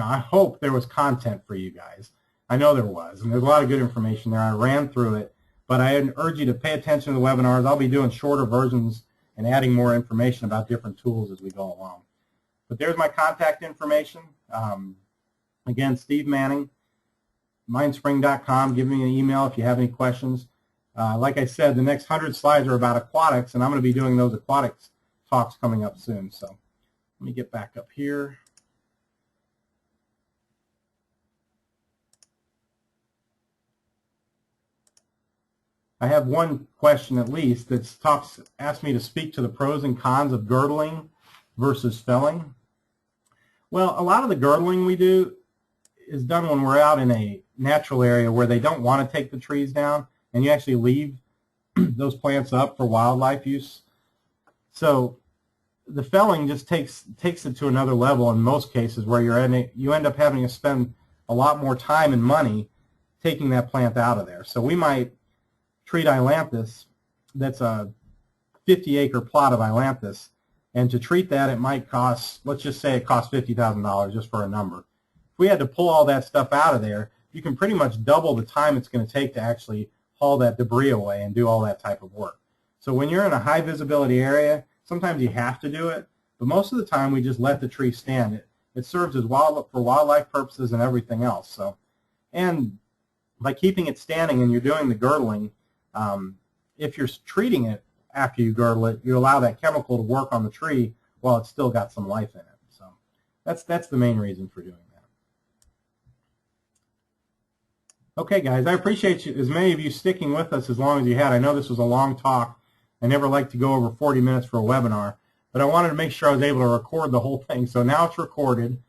I hope there was content for you guys. I know there was, and there's a lot of good information there. I ran through it, But I urge you to pay attention to the webinars. I'll be doing shorter versions and adding more information about different tools as we go along. But there's my contact information. Again, Steve Manning, mindspring.com. Give me an email if you have any questions. Like I said, the next 100 slides are about aquatics, and I'm going to be doing those aquatics talks coming up soon. So let me get back up here. I have one question at least that asked me to speak to the pros and cons of girdling versus felling. Well, a lot of the girdling we do is done when we're out in a natural area where they don't want to take the trees down, and you actually leave those plants up for wildlife use. So the felling just takes it to another level in most cases, where you end up having to spend a lot more time and money taking that plant out of there. So we might treat ailanthus, that's a 50-acre plot of ailanthus, and to treat that it might cost, let's just say it costs $50,000 just for a number. If we had to pull all that stuff out of there, you can pretty much double the time it's going to take to actually haul that debris away and do all that type of work. So when you're in a high visibility area, sometimes you have to do it, but most of the time we just let the tree stand. It serves as for wildlife purposes and everything else. So, and by keeping it standing and you're doing the girdling, if you're treating it after you girdle it, you allow that chemical to work on the tree while it's still got some life in it. So that's the main reason for doing that. Okay, guys, I appreciate you, as many of you sticking with us as long as you had. I know this was a long talk. I never like to go over 40 minutes for a webinar, but I wanted to make sure I was able to record the whole thing. So now it's recorded.